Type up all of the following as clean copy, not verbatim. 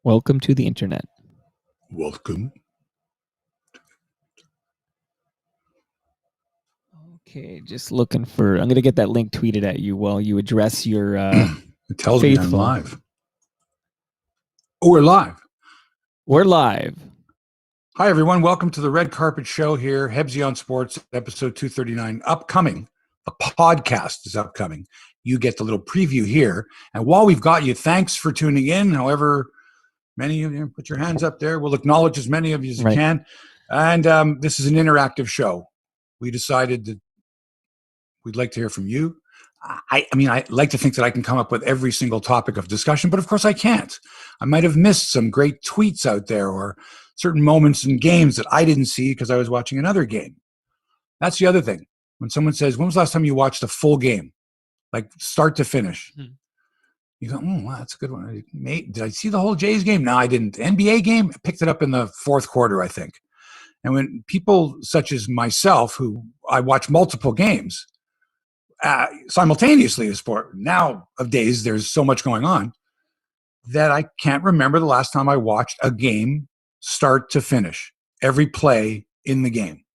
Welcome to the internet. Welcome. Okay, just looking for. I'm going to get that link tweeted at you while you address your. It tells faithful. me I'm live. Oh, we're live. We're live. Hi, everyone. Welcome to the Red Carpet Show here. HEBSY on Sports, episode 239. Upcoming. The podcast is upcoming. You get the little preview here. And while we've got you, thanks for tuning in. However many of you, put your hands up there. We'll acknowledge as many of you as you can. And this is an interactive show. We decided that we'd like to hear from you. I mean, I like to think that I can come up with every single topic of discussion, but of course I can't. I might have missed some great tweets out there or certain moments in games that I didn't see because I was watching another game. That's the other thing. When someone says, when was the last time you watched a full game? Like start to finish. You go, oh, wow, that's a good one. Did I see the whole Jays game? No, I didn't. NBA game? I picked it up in the fourth quarter, I think. And when people such as myself, who I watch multiple games simultaneously in sport, now of days there's so much going on that I can't remember the last time I watched a game start to finish, every play in the game.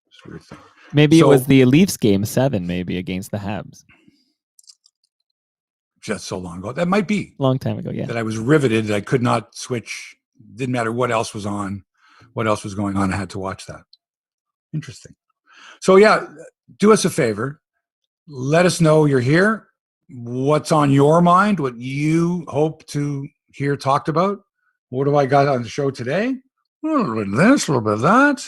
It's a weird thing. Maybe it was the Leafs game 7, maybe against the Habs. Just so long ago. That might be. Long time ago, yeah. That I was riveted, that I could not switch. Didn't matter what else was on, what else was going on. I had to watch that. Interesting. So yeah, do us a favor. Let us know you're here. What's on your mind? What you hope to hear talked about? What have I got on the show today? A little bit of this, a little bit of that.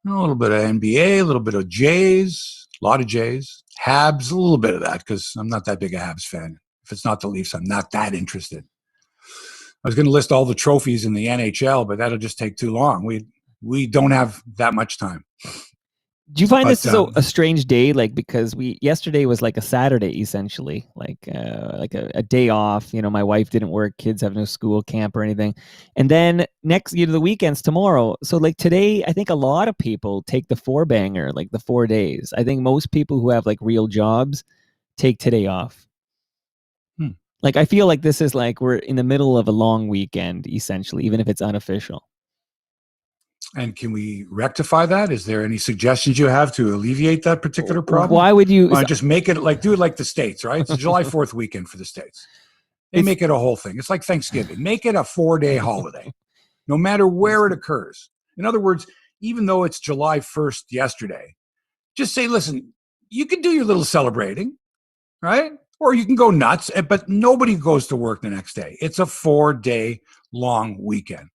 A little bit of NBA, a little bit of Jays, a lot of Jays. Habs, a little bit of that because I'm not that big a Habs fan. If it's not the Leafs, I'm not that interested. I was going to list all the trophies in the NHL, but that'll just take too long. We don't have that much time. Do you find this is a strange day? Like, because yesterday was like a Saturday, essentially, like a day off. You know, my wife didn't work, kids have no school, camp or anything. And then next, the weekend's tomorrow. So like today, I think a lot of people take the 4-banger, like the 4 days. I think most people who have like real jobs take today off. Like, I feel like this is like we're in the middle of a long weekend, essentially, even if it's unofficial. And can we rectify that? Is there any suggestions you have to alleviate that particular problem? Why would you just make it do it like the States, right? It's the July 4th weekend for the States. They make it a whole thing. It's like Thanksgiving. Make it a 4-day holiday, no matter where it occurs. In other words, even though it's July 1st yesterday, just say, listen, you can do your little celebrating, right? Or you can go nuts, but nobody goes to work the next day. It's a 4-day long weekend.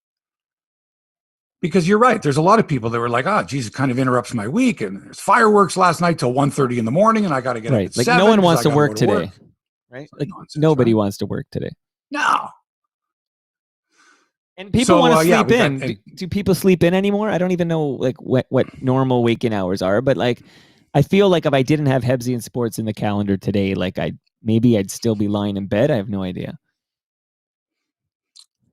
Because you're right. There's a lot of people that were like, oh, geez, it kind of interrupts my week. And there's fireworks last night till 1:30 in the morning, and I got to get up at 7. No one wants to work today. Right? Like nobody wants to work today. No. And people want to sleep in. Do people sleep in anymore? I don't even know like what normal waking hours are, but like I feel like if I didn't have HEBSY on Sports in the calendar today, like maybe I'd still be lying in bed. I have no idea.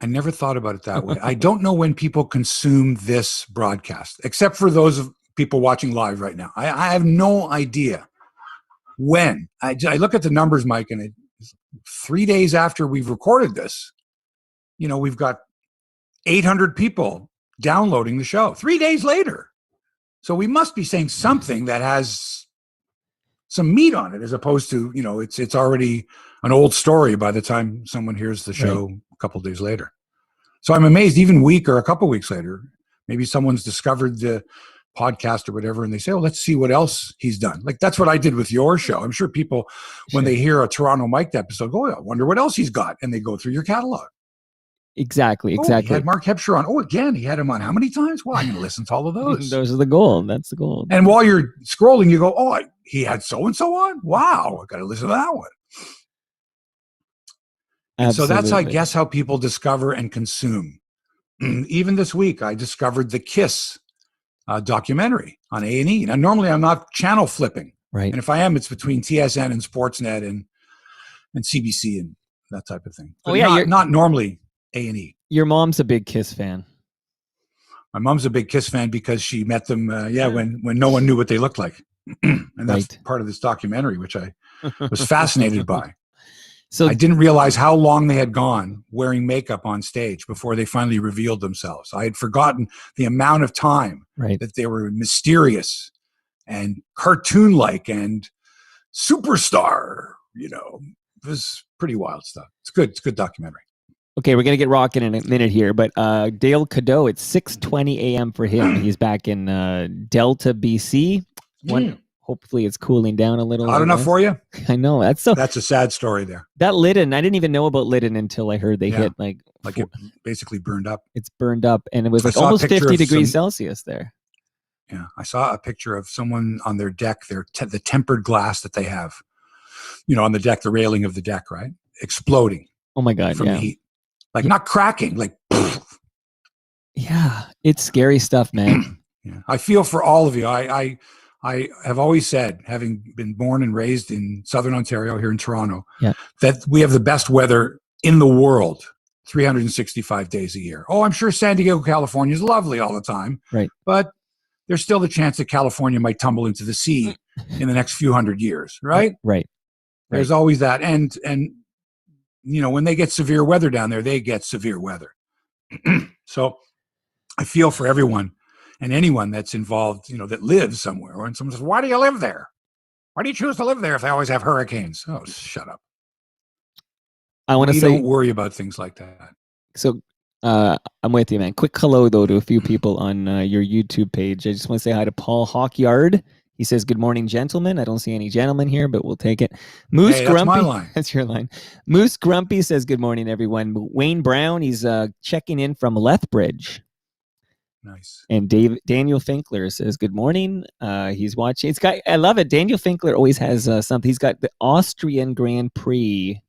I never thought about it that way. I don't know when people consume this broadcast, except for those of people watching live right now. I have no idea when. I look at the numbers, Mike, and 3 days after we've recorded this, we've got 800 people downloading the show 3 days later. So we must be saying something that has some meat on it, as opposed to, it's already an old story by the time someone hears the show a couple of days later. So I'm amazed, even a week or a couple of weeks later, maybe someone's discovered the podcast or whatever, and they say, oh, let's see what else he's done. Like that's what I did with your show. I'm sure people, when they hear a Toronto Mike episode, go, oh, I wonder what else he's got. And they go through your catalog. Exactly. He had Mark Hebscher on. Oh, again, he had him on how many times? Well, I'm going to listen to all of those. Those are the goal. That's the goal. And while you're scrolling, you go, oh, he had so-and-so on? Wow, I got to listen to that one. So that's, I guess, how people discover and consume. Even this week, I discovered the KISS documentary on A&E. Now, normally I'm not channel flipping. Right. And if I am, it's between TSN and Sportsnet and CBC and that type of thing. But not normally A&E. Your mom's a big KISS fan. My mom's a big KISS fan because she met them, when no one knew what they looked like. And that's part of this documentary, which I was fascinated by. So I didn't realize how long they had gone wearing makeup on stage before they finally revealed themselves. I had forgotten the amount of time that they were mysterious and cartoon-like and superstar. You know, it was pretty wild stuff. It's good. It's a good documentary. Okay, we're going to get rocking in a minute here, but Dale Cadeau, it's 6:20 a.m. for him. He's back in Delta, BC. Hopefully it's cooling down a little. Hot enough for you? I know. That's a sad story there. That Lytton, I didn't even know about Lytton until I heard they hit like it basically burned up. It's burned up, and it was like almost 50 degrees Celsius there. Yeah, I saw a picture of someone on their deck, the tempered glass that they have, on the deck, the railing of the deck, right? Exploding. Oh my God, from the heat. Like not cracking, like. Yeah, it's scary stuff, man. Yeah, I feel for all of you. I have always said, having been born and raised in Southern Ontario here in Toronto, that we have the best weather in the world 365 days a year. Oh, I'm sure San Diego, California is lovely all the time. Right. But there's still the chance that California might tumble into the sea in the next few hundred years, right? Right. There's always that. And when they get severe weather down there, they get severe weather. So I feel for everyone and anyone that's involved, that lives somewhere. When someone says, why do you live there? Why do you choose to live there if they always have hurricanes? Oh, shut up. I want to say, don't worry about things like that. So I'm with you, man. Quick hello, though, to a few people on your YouTube page. I just want to say hi to Paul Hawkyard. He says, good morning, gentlemen. I don't see any gentlemen here, but we'll take it. Moose Grumpy. That's my line. That's your line. Moose Grumpy says, good morning, everyone. Wayne Brown, he's checking in from Lethbridge. Nice. And Daniel Finkler says, good morning. He's watching. I love it. Daniel Finkler always has something. He's got the Austrian Grand Prix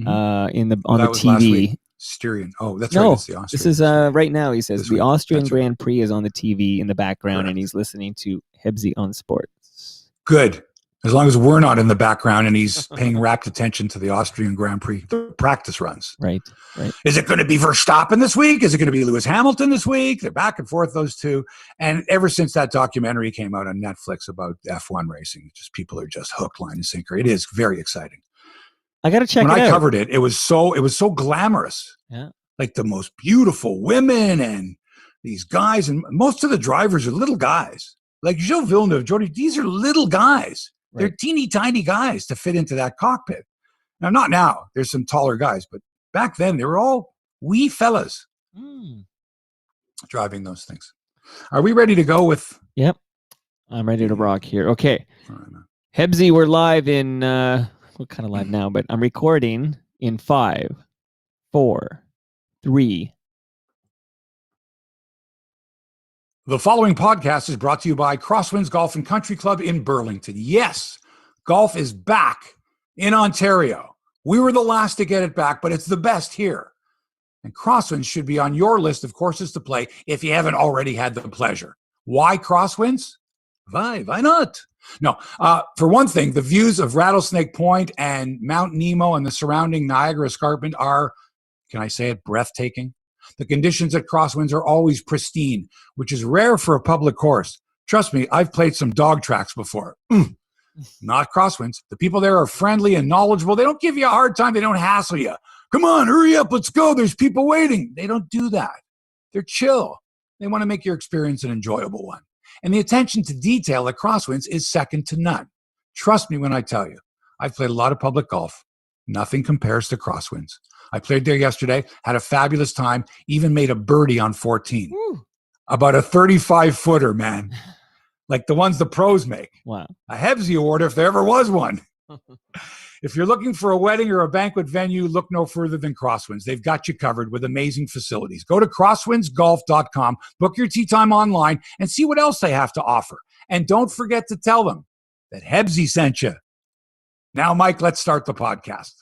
on the TV. Styrian. Oh, that's right. It's the Austrian. This is right now. He says the Austrian Grand Prix is on the TV in the background, and he's listening to HEBSY on Sports. Good. As long as we're not in the background and he's paying rapt attention to the Austrian Grand Prix, the practice runs. Right. Is it going to be Verstappen this week? Is it going to be Lewis Hamilton this week? They're back and forth, those two. And ever since that documentary came out on Netflix about F1 racing, people are just hook, line, and sinker. It is very exciting. I got to check it out. When I covered it, it was so glamorous. Yeah. Like the most beautiful women and these guys. And most of the drivers are little guys. Like Gilles Villeneuve, Jordy, these are little guys. Right. They're teeny tiny guys to fit into that cockpit. Now, not now. There's some taller guys. But back then, they were all wee fellas driving those things. Are we ready to go with? Yep. I'm ready to rock here. Okay. All right, man. HEBSY, we're live in... we're kind of live now, but I'm recording in 5, 4, 3. The following podcast is brought to you by Crosswinds Golf and Country Club in Burlington. Yes, golf is back in Ontario. We were the last to get it back, but it's the best here. And Crosswinds should be on your list of courses to play if you haven't already had the pleasure. Why Crosswinds? Why not? No, for one thing, the views of Rattlesnake Point and Mount Nemo and the surrounding Niagara Escarpment are, can I say it, breathtaking. The conditions at Crosswinds are always pristine, which is rare for a public course. Trust me, I've played some dog tracks before. Not Crosswinds. The people there are friendly and knowledgeable. They don't give you a hard time. They don't hassle you. Come on, hurry up, let's go. There's people waiting. They don't do that. They're chill. They want to make your experience an enjoyable one. And the attention to detail at Crosswinds is second to none. Trust me when I tell you, I've played a lot of public golf. Nothing compares to Crosswinds. I played there yesterday, had a fabulous time, even made a birdie on 14. Woo. About a 35-footer, man. Like the ones the pros make. Wow. A HEBSY award if there ever was one. If you're looking for a wedding or a banquet venue, look no further than Crosswinds. They've got you covered with amazing facilities. Go to crosswindsgolf.com, book your tee time online, and see what else they have to offer. And don't forget to tell them that HEBSY sent you. Now, Mike, let's start the podcast.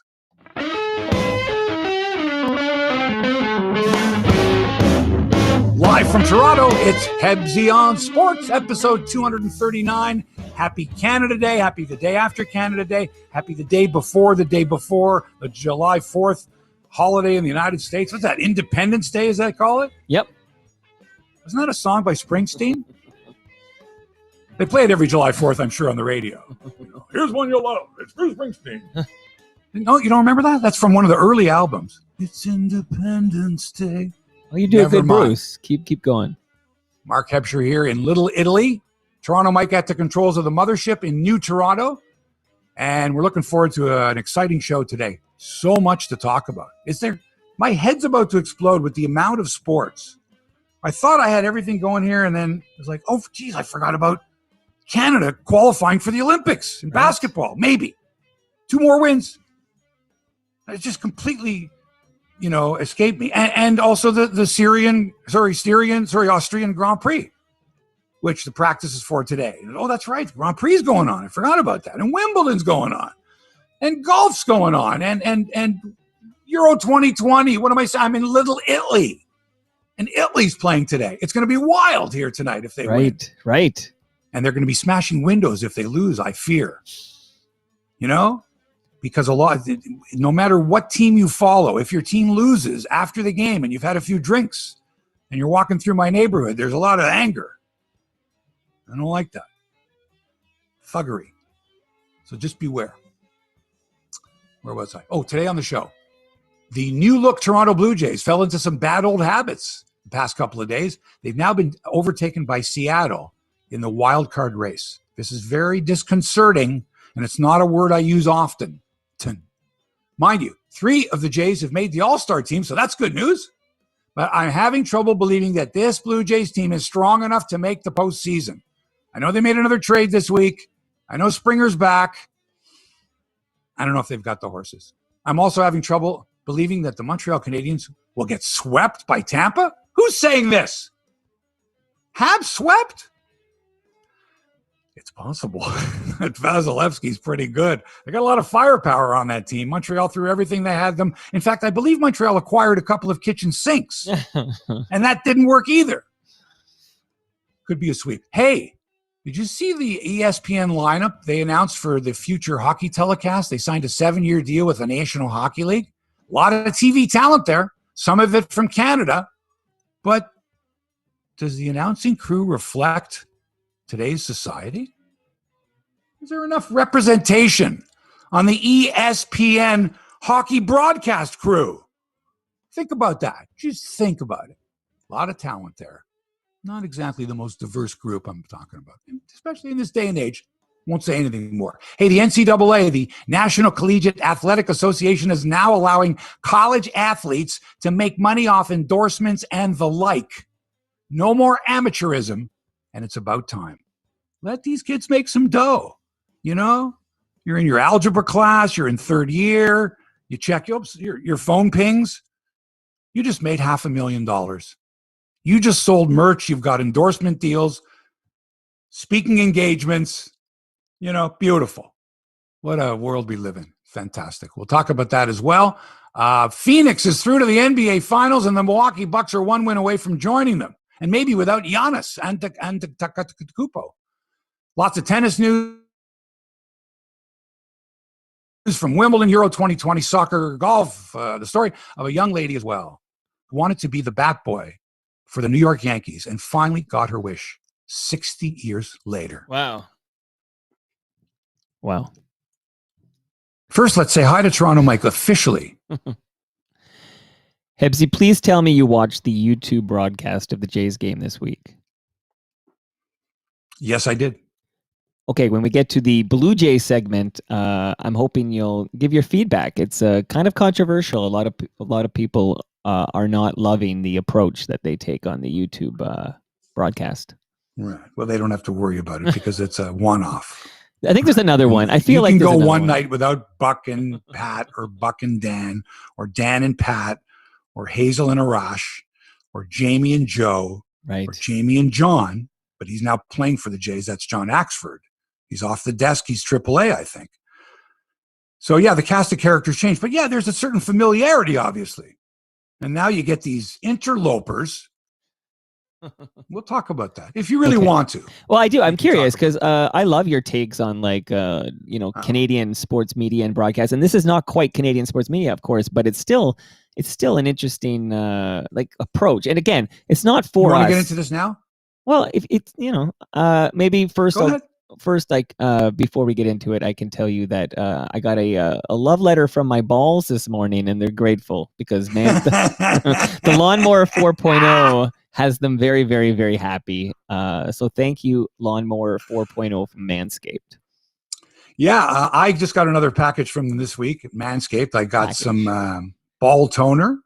Live from Toronto, it's HEBSY on Sports, episode 239. Happy Canada Day. Happy the day after Canada Day. Happy the day before the July 4th holiday in the United States. What's that, Independence Day, as they call it? Yep. Isn't that a song by Springsteen? They play it every July 4th, I'm sure, on the radio. Here's one you'll love. It's Bruce Springsteen. No, you don't remember that? That's from one of the early albums. It's Independence Day. Oh, you do a good Bruce. Keep going. Mark Hebscher here in Little Italy. Toronto Mike at the controls of the mothership in New Toronto. And we're looking forward to an exciting show today. So much to talk about. My head's about to explode with the amount of sports. I thought I had everything going here, and then I was like, oh, geez, I forgot about Canada qualifying for the Olympics in basketball. Maybe 2 more wins. It just completely, escaped me. And also the Austrian Grand Prix, which the practice is for today. Oh, that's right. Grand Prix is going on. I forgot about that. And Wimbledon's going on. And golf's going on. And Euro 2020. What am I saying? I'm in Little Italy. And Italy's playing today. It's going to be wild here tonight if they win. Right. And they're going to be smashing windows if they lose, I fear. Because no matter what team you follow, if your team loses after the game and you've had a few drinks and you're walking through my neighborhood, there's a lot of anger. I don't like that. Thuggery. So just beware. Where was I? Oh, today on the show. The new look Toronto Blue Jays fell into some bad old habits the past couple of days. They've now been overtaken by Seattle in the wild card race. This is very disconcerting, and it's not a word I use often. Mind you, 3 of the Jays have made the All-Star team, so that's good news. But I'm having trouble believing that this Blue Jays team is strong enough to make the postseason. I know they made another trade this week. I know Springer's back. I don't know if they've got the horses. I'm also having trouble believing that the Montreal Canadiens will get swept by Tampa? Who's saying this? Habs swept? It's possible. Vasilevsky's pretty good. They got a lot of firepower on that team. Montreal threw everything they had them. In fact, I believe Montreal acquired a couple of kitchen sinks, and that didn't work either. Could be a sweep. Hey, did you see the ESPN lineup they announced for the future hockey telecast? They signed a 7-year deal with the National Hockey League. A lot of TV talent there, some of it from Canada. But does the announcing crew reflect today's society? Is there enough representation on the ESPN hockey broadcast crew? Think about that. Just think about it. A lot of talent there. Not exactly the most diverse group I'm talking about, especially in this day and age. Won't say anything more. Hey, the NCAA, the National Collegiate Athletic Association, is now allowing college athletes to make money off endorsements and the like. No more amateurism, and it's about time. Let these kids make some dough. You're in your algebra class, you're in 3rd year, you check your phone pings. You just made $500,000. You just sold merch, you've got endorsement deals, speaking engagements. Beautiful. What a world we live in. Fantastic. We'll talk about that as well. Phoenix is through to the NBA Finals, and the Milwaukee Bucks are 1 win away from joining them. And maybe without Giannis and Antetokounmpo. Lots of tennis news from Wimbledon, Euro 2020, soccer, golf. The story of a young lady as well who wanted to be the bat boy for the New York Yankees and finally got her wish 60 years later. Wow. First, let's say hi to Toronto Mike officially. Hebsy, please tell me you watched the YouTube broadcast of the Jays game this week. Yes, I did. Okay, when we get to the Blue Jays segment, I'm hoping you'll give your feedback. It's kind of controversial. A lot of people are not loving the approach that they take on the YouTube broadcast. Right. Well, they don't have to worry about it because it's a one-off. I think there's another one. I feel like you can go one night without Buck and Pat, or Buck and Dan, or Dan and Pat, or Hazel and Arash, or Jamie and Joe, right? Or Jamie and John. But he's now playing for the Jays. That's John Axford. He's off the desk. He's AAA, I think. So yeah, the cast of characters changed. But yeah, there's a certain familiarity, obviously. And now you get these interlopers. We'll talk about that if you really want to. Well, I do. I'm curious because I love your takes on Canadian sports media and broadcast. And this is not quite Canadian sports media, of course, but it's still an interesting approach. And again, it's not for us. You want to get into this now? Well, if it's maybe first. first, like before we get into it, I can tell you that I got a love letter from my balls this morning, and they're grateful because the Lawnmower 4.0 has them very, very, very happy. So thank you, Lawnmower 4.0 from Manscaped. Yeah, I just got another package from them this week at Manscaped. I got some ball toner,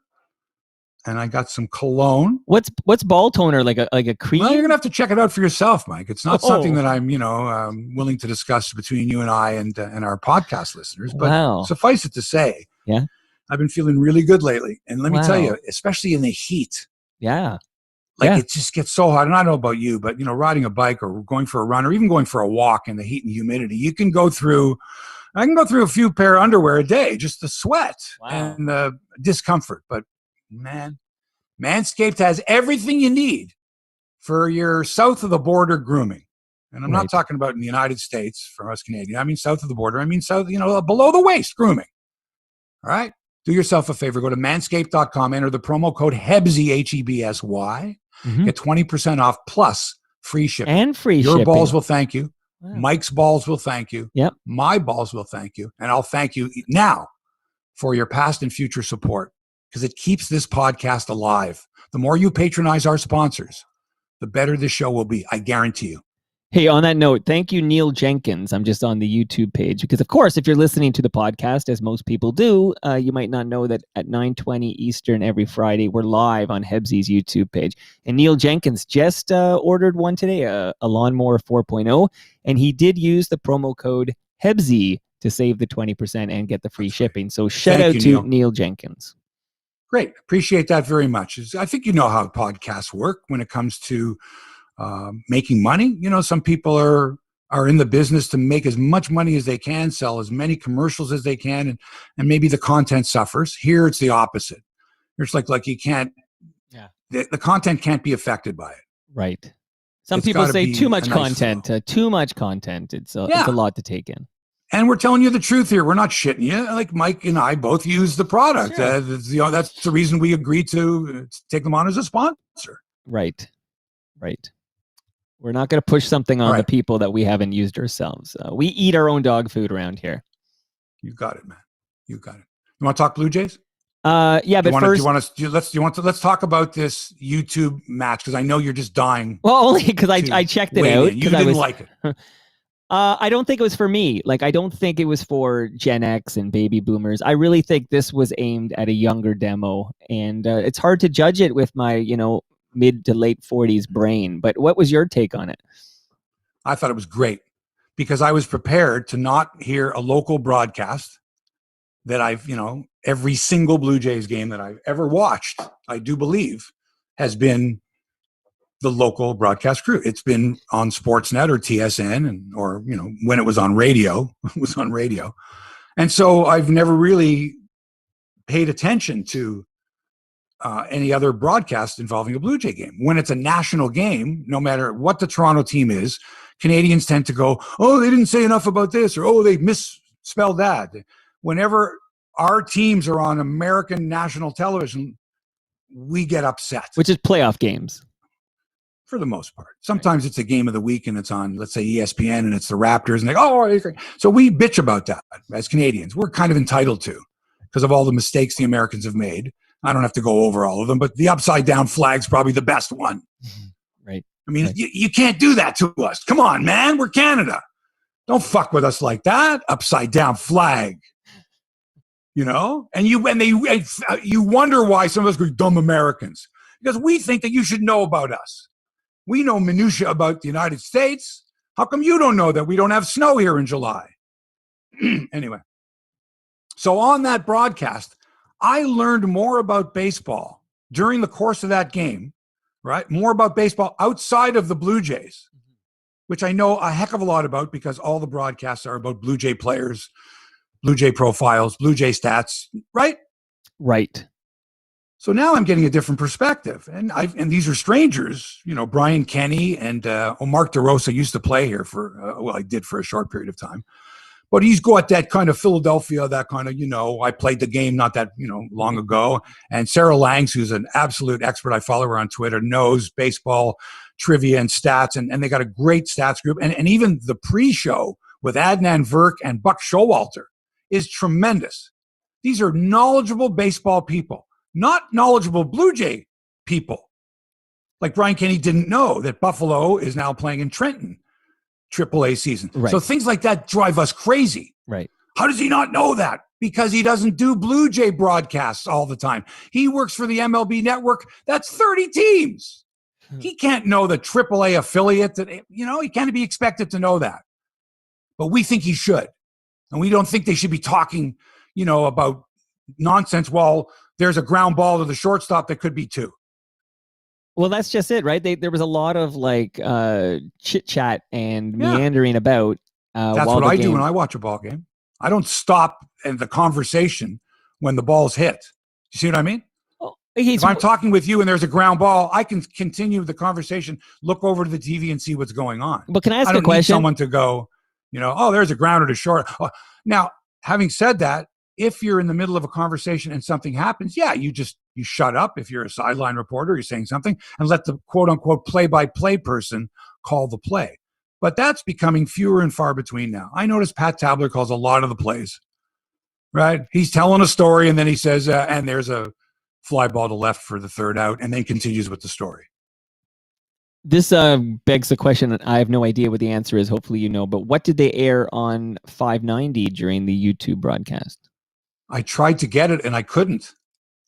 and I got some cologne. What's ball toner, like a cream? Well, you're gonna have to check it out for yourself, Mike. It's not something that I'm willing to discuss between you and I and our podcast listeners. But suffice it to say, yeah, I've been feeling really good lately, and let me tell you, especially in the heat. Yeah. It just gets so hot. And I don't know about you, but riding a bike or going for a run or even going for a walk in the heat and humidity, I can go through a few pair of underwear a day, just the sweat and the discomfort. But man, Manscaped has everything you need for your south of the border grooming. And I'm not talking about in the United States for us Canadians. I mean, south of the border. I mean, south, below the waist grooming. All right. Do yourself a favor. Go to manscaped.com, enter the promo code HEBSY, HEBSY. Get 20% off plus free shipping. And free Your shipping. balls will thank you. Wow. Mike's balls will thank you. Yep. My balls will thank you. And I'll thank you now for your past and future support because it keeps this podcast alive. The more you patronize our sponsors, the better this show will be. I guarantee you. Hey, on that note, thank you, Neil Jenkins. I'm just on the YouTube page because, of course, if you're listening to the podcast, as most people do, you might not know that at 9:20 Eastern every Friday, we're live on HEBSY's YouTube page. And Neil Jenkins just ordered one today, a Lawnmower 4.0, and he did use the promo code HEBSY to save the 20% and get the free shipping. So shout out to Neil Jenkins. Great. Appreciate that very much. I think you know how podcasts work when it comes to making money. Some people are in the business to make as much money as they can, sell as many commercials as they can, and maybe the content suffers. Here it's the opposite. It's like you can't, the content can't be affected by it. Right. Some people say too much content, too much content. It's a lot to take in. And we're telling you the truth here. We're not shitting you. Like Mike and I both use the product. Sure. That's the reason we agreed to take them on as a sponsor. Right. We're not going to push something on the people that we haven't used ourselves. We eat our own dog food around here. You got it, man. You got it. You want to talk Blue Jays? Yeah, but let's talk about this YouTube match because I know you're just dying. Well, only because I checked it out. You didn't like it. I don't think it was for me. Like, I don't think it was for Gen X and baby boomers. I really think this was aimed at a younger demo, and it's hard to judge it with my, mid to late 40s brain. But what was your take on it? I thought it was great because I was prepared to not hear a local broadcast that every single Blue Jays game that I've ever watched, I do believe, has been the local broadcast crew. It's been on Sportsnet or TSN or when it was on radio, it was on radio. And so I've never really paid attention to any other broadcast involving a Blue Jay game. When it's a national game, no matter what the Toronto team is, Canadians tend to go, oh, they didn't say enough about this, or oh, they misspelled that. Whenever our teams are on American national television, we get upset. Which is playoff games. For the most part. Sometimes it's a game of the week and it's on, let's say, ESPN and it's the Raptors and so we bitch about that as Canadians. We're kind of entitled to because of all the mistakes the Americans have made. I don't have to go over all of them, but the upside down flag's probably the best one. Right. I mean, you can't do that to us. Come on, man. We're Canada. Don't fuck with us like that. Upside down flag. And you wonder why some of us go dumb Americans because we think that you should know about us. We know minutia about the United States. How come you don't know that we don't have snow here in July? Anyway, so on that broadcast, I learned more about baseball during the course of that game, right? More about baseball outside of the Blue Jays, which I know a heck of a lot about because all the broadcasts are about Blue Jay players, Blue Jay profiles, Blue Jay stats, right? Right. So now I'm getting a different perspective. And these are strangers, Brian Kenny and Mark DeRosa used to play here I did for a short period of time. But he's got that kind of Philadelphia, that kind of, I played the game not that, long ago. And Sarah Langs, who's an absolute expert, I follow her on Twitter, knows baseball trivia and stats, and they got a great stats group. And even the pre-show with Adnan Virk and Buck Showalter is tremendous. These are knowledgeable baseball people, not knowledgeable Blue Jay people. Like Brian Kenny didn't know that Buffalo is now playing in Trenton AAA season. Right. So things like that drive us crazy. Right. How does he not know that? Because he doesn't do Blue Jay broadcasts all the time. He works for the MLB network. That's 30 teams. He can't know the AAA affiliate. He can't be expected to know that. But we think he should. And we don't think they should be talking, about nonsense while there's a ground ball to the shortstop that could be two. Well, that's just it, right? There was a lot of chit chat and meandering about. That's what I do when I watch a ball game. I don't stop in the conversation when the ball's hit. You see what I mean? If I'm talking with you and there's a ground ball, I can continue the conversation, look over to the TV and see what's going on. But can I ask a question? I don't need someone to go, there's a grounder to short. Now, having said that, if you're in the middle of a conversation and something happens, you shut up if you're a sideline reporter, you're saying something, and let the quote-unquote play-by-play person call the play. But that's becoming fewer and far between now. I notice Pat Tabler calls a lot of the plays, right? He's telling a story, and then he says, and there's a fly ball to left for the third out, and then continues with the story. This begs the question, and I have no idea what the answer is. Hopefully you know, but what did they air on 590 during the YouTube broadcast? I tried to get it, and I couldn't.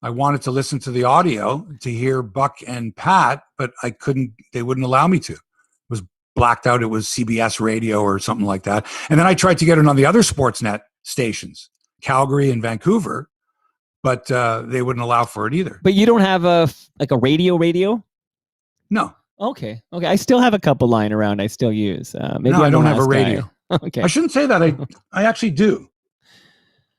I wanted to listen to the audio to hear Buck and Pat, but I couldn't. They wouldn't allow me to. It was blacked out. It was CBS radio or something like that. And then I tried to get it on the other Sportsnet stations, Calgary and Vancouver, but they wouldn't allow for it either. But you don't have a radio? No. Okay. I still have a couple lying around I still use. Maybe I don't have a radio. Okay. I shouldn't say that. I actually do.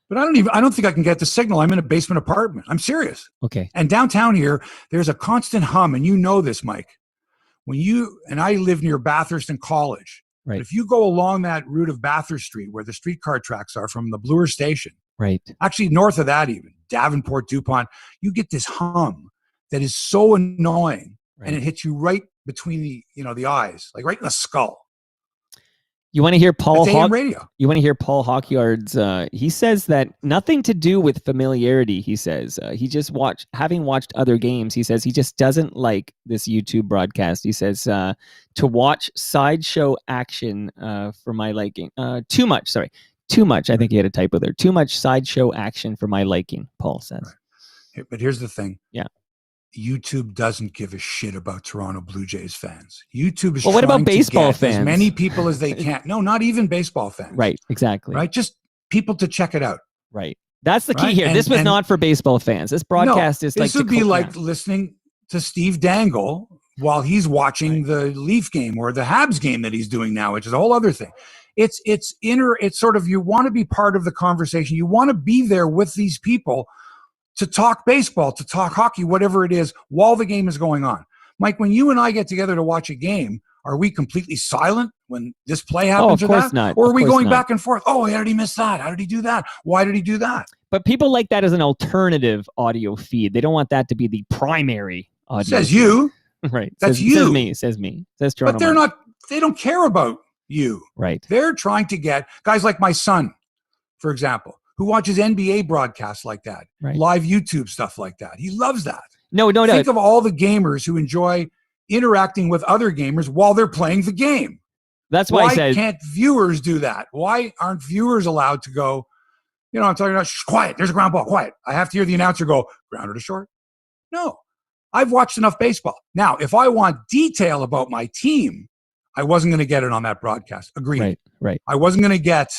But I don't think I can get the signal. I'm in a basement apartment. I'm serious. Okay. And downtown here, there's a constant hum, and you know this, Mike. I live near Bathurst and College. Right. But if you go along that route of Bathurst Street, where the streetcar tracks are from the Bloor station, right, actually north of that even, Davenport, DuPont, you get this hum that is so annoying, and it hits you right between the eyes, like right in the skull. You want to hear Paul radio? You want to hear Paul Hawkyard's? He says that nothing to do with familiarity. He says he just having watched other games. He says he just doesn't like this YouTube broadcast. He says to watch sideshow action for my liking. Too much. Sorry, too much. I think he had a typo there. Too much sideshow action for my liking. Paul says. Right. But here's the thing. Yeah. YouTube doesn't give a shit about Toronto Blue Jays fans. YouTube is what about baseball fans? As many people as they can. No, not even baseball fans. Right, exactly. Right, just people to check it out. Right. That's the key here. This was not for baseball fans. This broadcast is like... This would be like listening to Steve Dangle while he's watching the Leaf game or the Habs game that he's doing now, which is a whole other thing. It's sort of, you want to be part of the conversation. You want to be there with these people to talk baseball, to talk hockey, whatever it is, while the game is going on. Mike, when you and I get together to watch a game, are we completely silent when this play happens? Of course not. Or are we going back and forth? Oh, how did he miss that? How did he do that? Why did he do that? But people like that as an alternative audio feed. They don't want that to be the primary audio. Says feed. You. Right. That's you. Says me. Says Toronto. But they don't care about you. Right. They're trying to get guys like my son, for example, who watches NBA broadcasts like that, live YouTube stuff like that. He loves that. No. Think of all the gamers who enjoy interacting with other gamers while they're playing the game. That's why I said, can't viewers do that? Why aren't viewers allowed to go, I'm talking about, shh, quiet, there's a ground ball, quiet. I have to hear the announcer go, grounder to short. No, I've watched enough baseball. Now, if I want detail about my team, I wasn't going to get it on that broadcast. Agreed. Right. I wasn't going to get,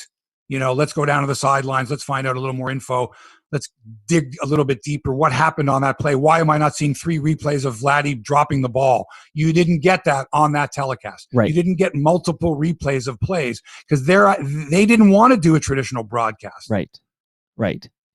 let's go down to the sidelines. Let's find out a little more info. Let's dig a little bit deeper. What happened on that play? Why am I not seeing 3 replays of Vladdy dropping the ball? You didn't get that on that telecast. Right. You didn't get multiple replays of plays because they didn't want to do a traditional broadcast. Right.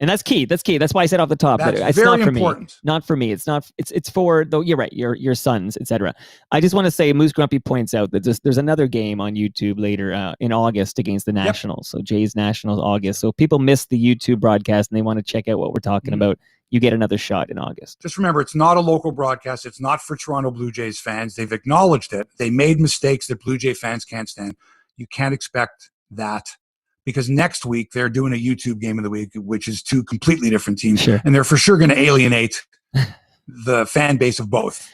And that's key. That's why I said off the top that it's very not for important. me. Not for me. It's not. It's for though. You're right. Your sons, etc. I just want to say, Moose Grumpy points out that there's another game on YouTube later in August against the Nationals. So Jays Nationals August. So if people miss the YouTube broadcast and they want to check out what we're talking about, you get another shot in August. Just remember, it's not a local broadcast. It's not for Toronto Blue Jays fans. They've acknowledged it. They made mistakes that Blue Jay fans can't stand. You can't expect that, because next week they're doing a YouTube game of the week, which is two completely different teams. Sure. And they're for sure going to alienate the fan base of both.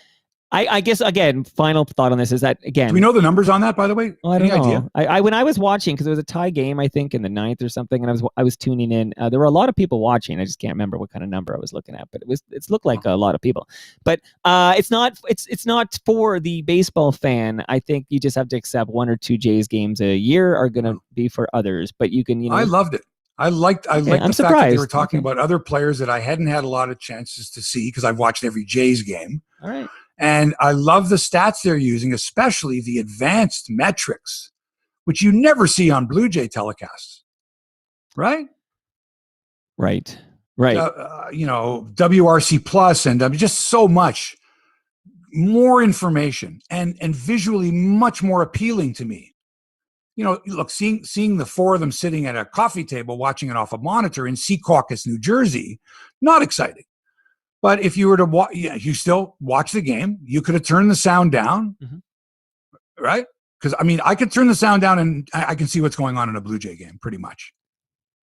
I guess, again, final thought on this is that, again... Do we know the numbers on that, by the way? Well, I don't know. Idea? When I was watching, because it was a tie game, I think, in the 9th or something, and I was tuning in. There were a lot of people watching. I just can't remember what kind of number I was looking at, but it looked like a lot of people. But it's not for the baseball fan. I think you just have to accept 1 or 2 Jays games a year are going to be for others. But you can, I loved it. I liked the fact that they were talking about other players that I hadn't had a lot of chances to see, because I've watched every Jays game. All right. And I love the stats they're using, especially the advanced metrics, which you never see on Blue Jay telecasts. Right? Right. WRC Plus, and just so much more information and visually much more appealing to me. Look, seeing the 4 of them sitting at a coffee table watching it off a monitor in Secaucus, New Jersey, not exciting. But if you were to watch, you still watch the game. You could have turned the sound down, right? Because, I could turn the sound down and I can see what's going on in a Blue Jay game pretty much.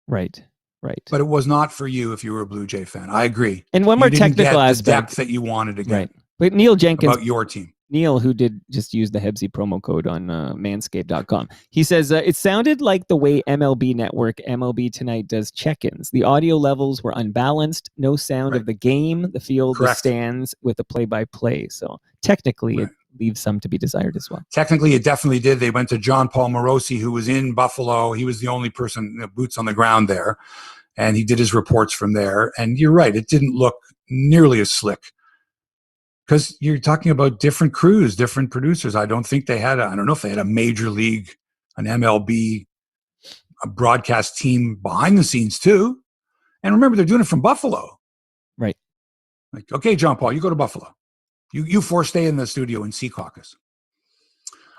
Right. But it was not for you if you were a Blue Jay fan. I agree. And one more technical aspect. The depth that you wanted to get. Right. But Neil Jenkins. About your team. Neil, who did just use the HEBSY promo code on manscaped.com. He says, it sounded like the way MLB Network, MLB Tonight, does check-ins. The audio levels were unbalanced, no sound of the game, the field, the stands with the play-by-play. So technically, it leaves some to be desired as well. Technically, it definitely did. They went to John Paul Morosi, who was in Buffalo. He was the only person, boots on the ground there. And he did his reports from there. And you're right, it didn't look nearly as slick. Because you're talking about different crews, different producers. I don't think they had I don't know if they had a major league, an MLB, a broadcast team behind the scenes too. And remember, they're doing it from Buffalo. Right. Like, okay, John Paul, you go to Buffalo. You 4 stay in the studio in Secaucus.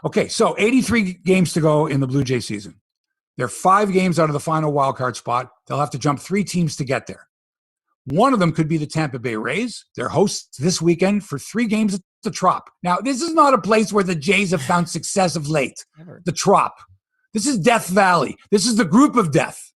Okay, so 83 games to go in the Blue Jay season. They're 5 games out of the final wildcard spot. They'll have to jump 3 teams to get there. One of them could be the Tampa Bay Rays. They're hosts this weekend for 3 games at the Trop. Now, this is not a place where the Jays have found success of late. Never. The Trop. This is Death Valley. This is the group of death.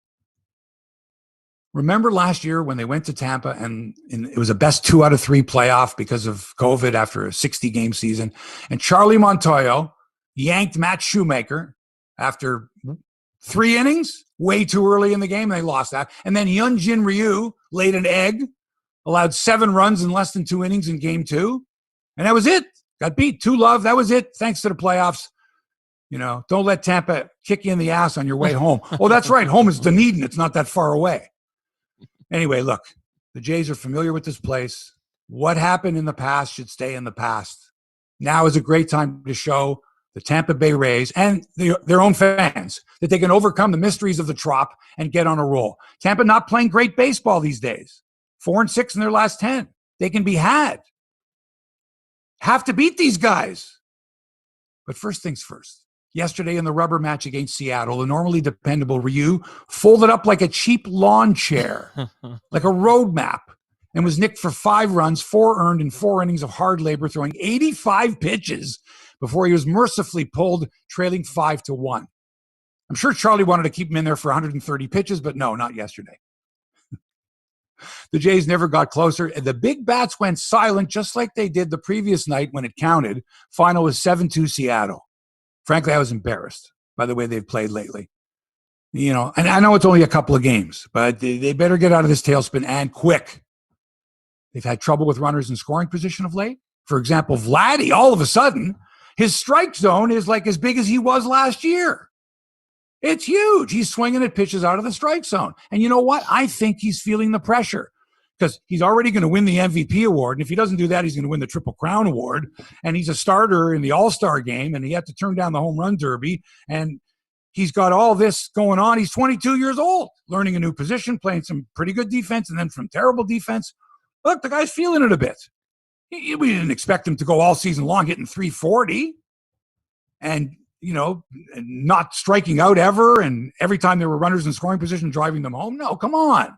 Remember last year when they went to Tampa and it was a best 2 out of 3 playoff because of COVID after a 60-game season. And Charlie Montoyo yanked Matt Shoemaker after 3 innings, way too early in the game. They lost that. And then Hyunjin Ryu laid an egg, allowed 7 runs in less than 2 innings in game 2. And that was it. Got beat 2-0. That was it. Thanks to the playoffs. Don't let Tampa kick you in the ass on your way home. Oh, that's right. Home is Dunedin. It's not that far away. Anyway, look, the Jays are familiar with this place. What happened in the past should stay in the past. Now is a great time to show the Tampa Bay Rays and their own fans that they can overcome the mysteries of the Trop and get on a roll. Tampa not playing great baseball these days. 4-6 in their last 10. They can be had. Have to beat these guys. But first things first. Yesterday in the rubber match against Seattle, the normally dependable Ryu folded up like a cheap lawn chair, like a road map, and was nicked for 5 runs, 4 earned in 4 innings of hard labor, throwing 85 pitches before he was mercifully pulled, trailing 5-1. I'm sure Charlie wanted to keep him in there for 130 pitches, but no, not yesterday. The Jays never got closer. The big bats went silent, just like they did the previous night when it counted. Final was 7-2 Seattle. Frankly, I was embarrassed by the way they've played lately. And I know it's only a couple of games, but they better get out of this tailspin and quick. They've had trouble with runners in scoring position of late. For example, Vladdy, all of a sudden, his strike zone is like as big as he was last year. It's huge. He's swinging at pitches out of the strike zone. And you know what? I think he's feeling the pressure because he's already going to win the MVP award. And if he doesn't do that, he's going to win the Triple Crown award. And he's a starter in the All-Star game, and he had to turn down the home run derby. And he's got all this going on. He's 22 years old, learning a new position, playing some pretty good defense, and then from terrible defense. Look, the guy's feeling it a bit. We didn't expect him to go all season long hitting 340 and, not striking out ever. And every time there were runners in scoring position, driving them home. No, come on.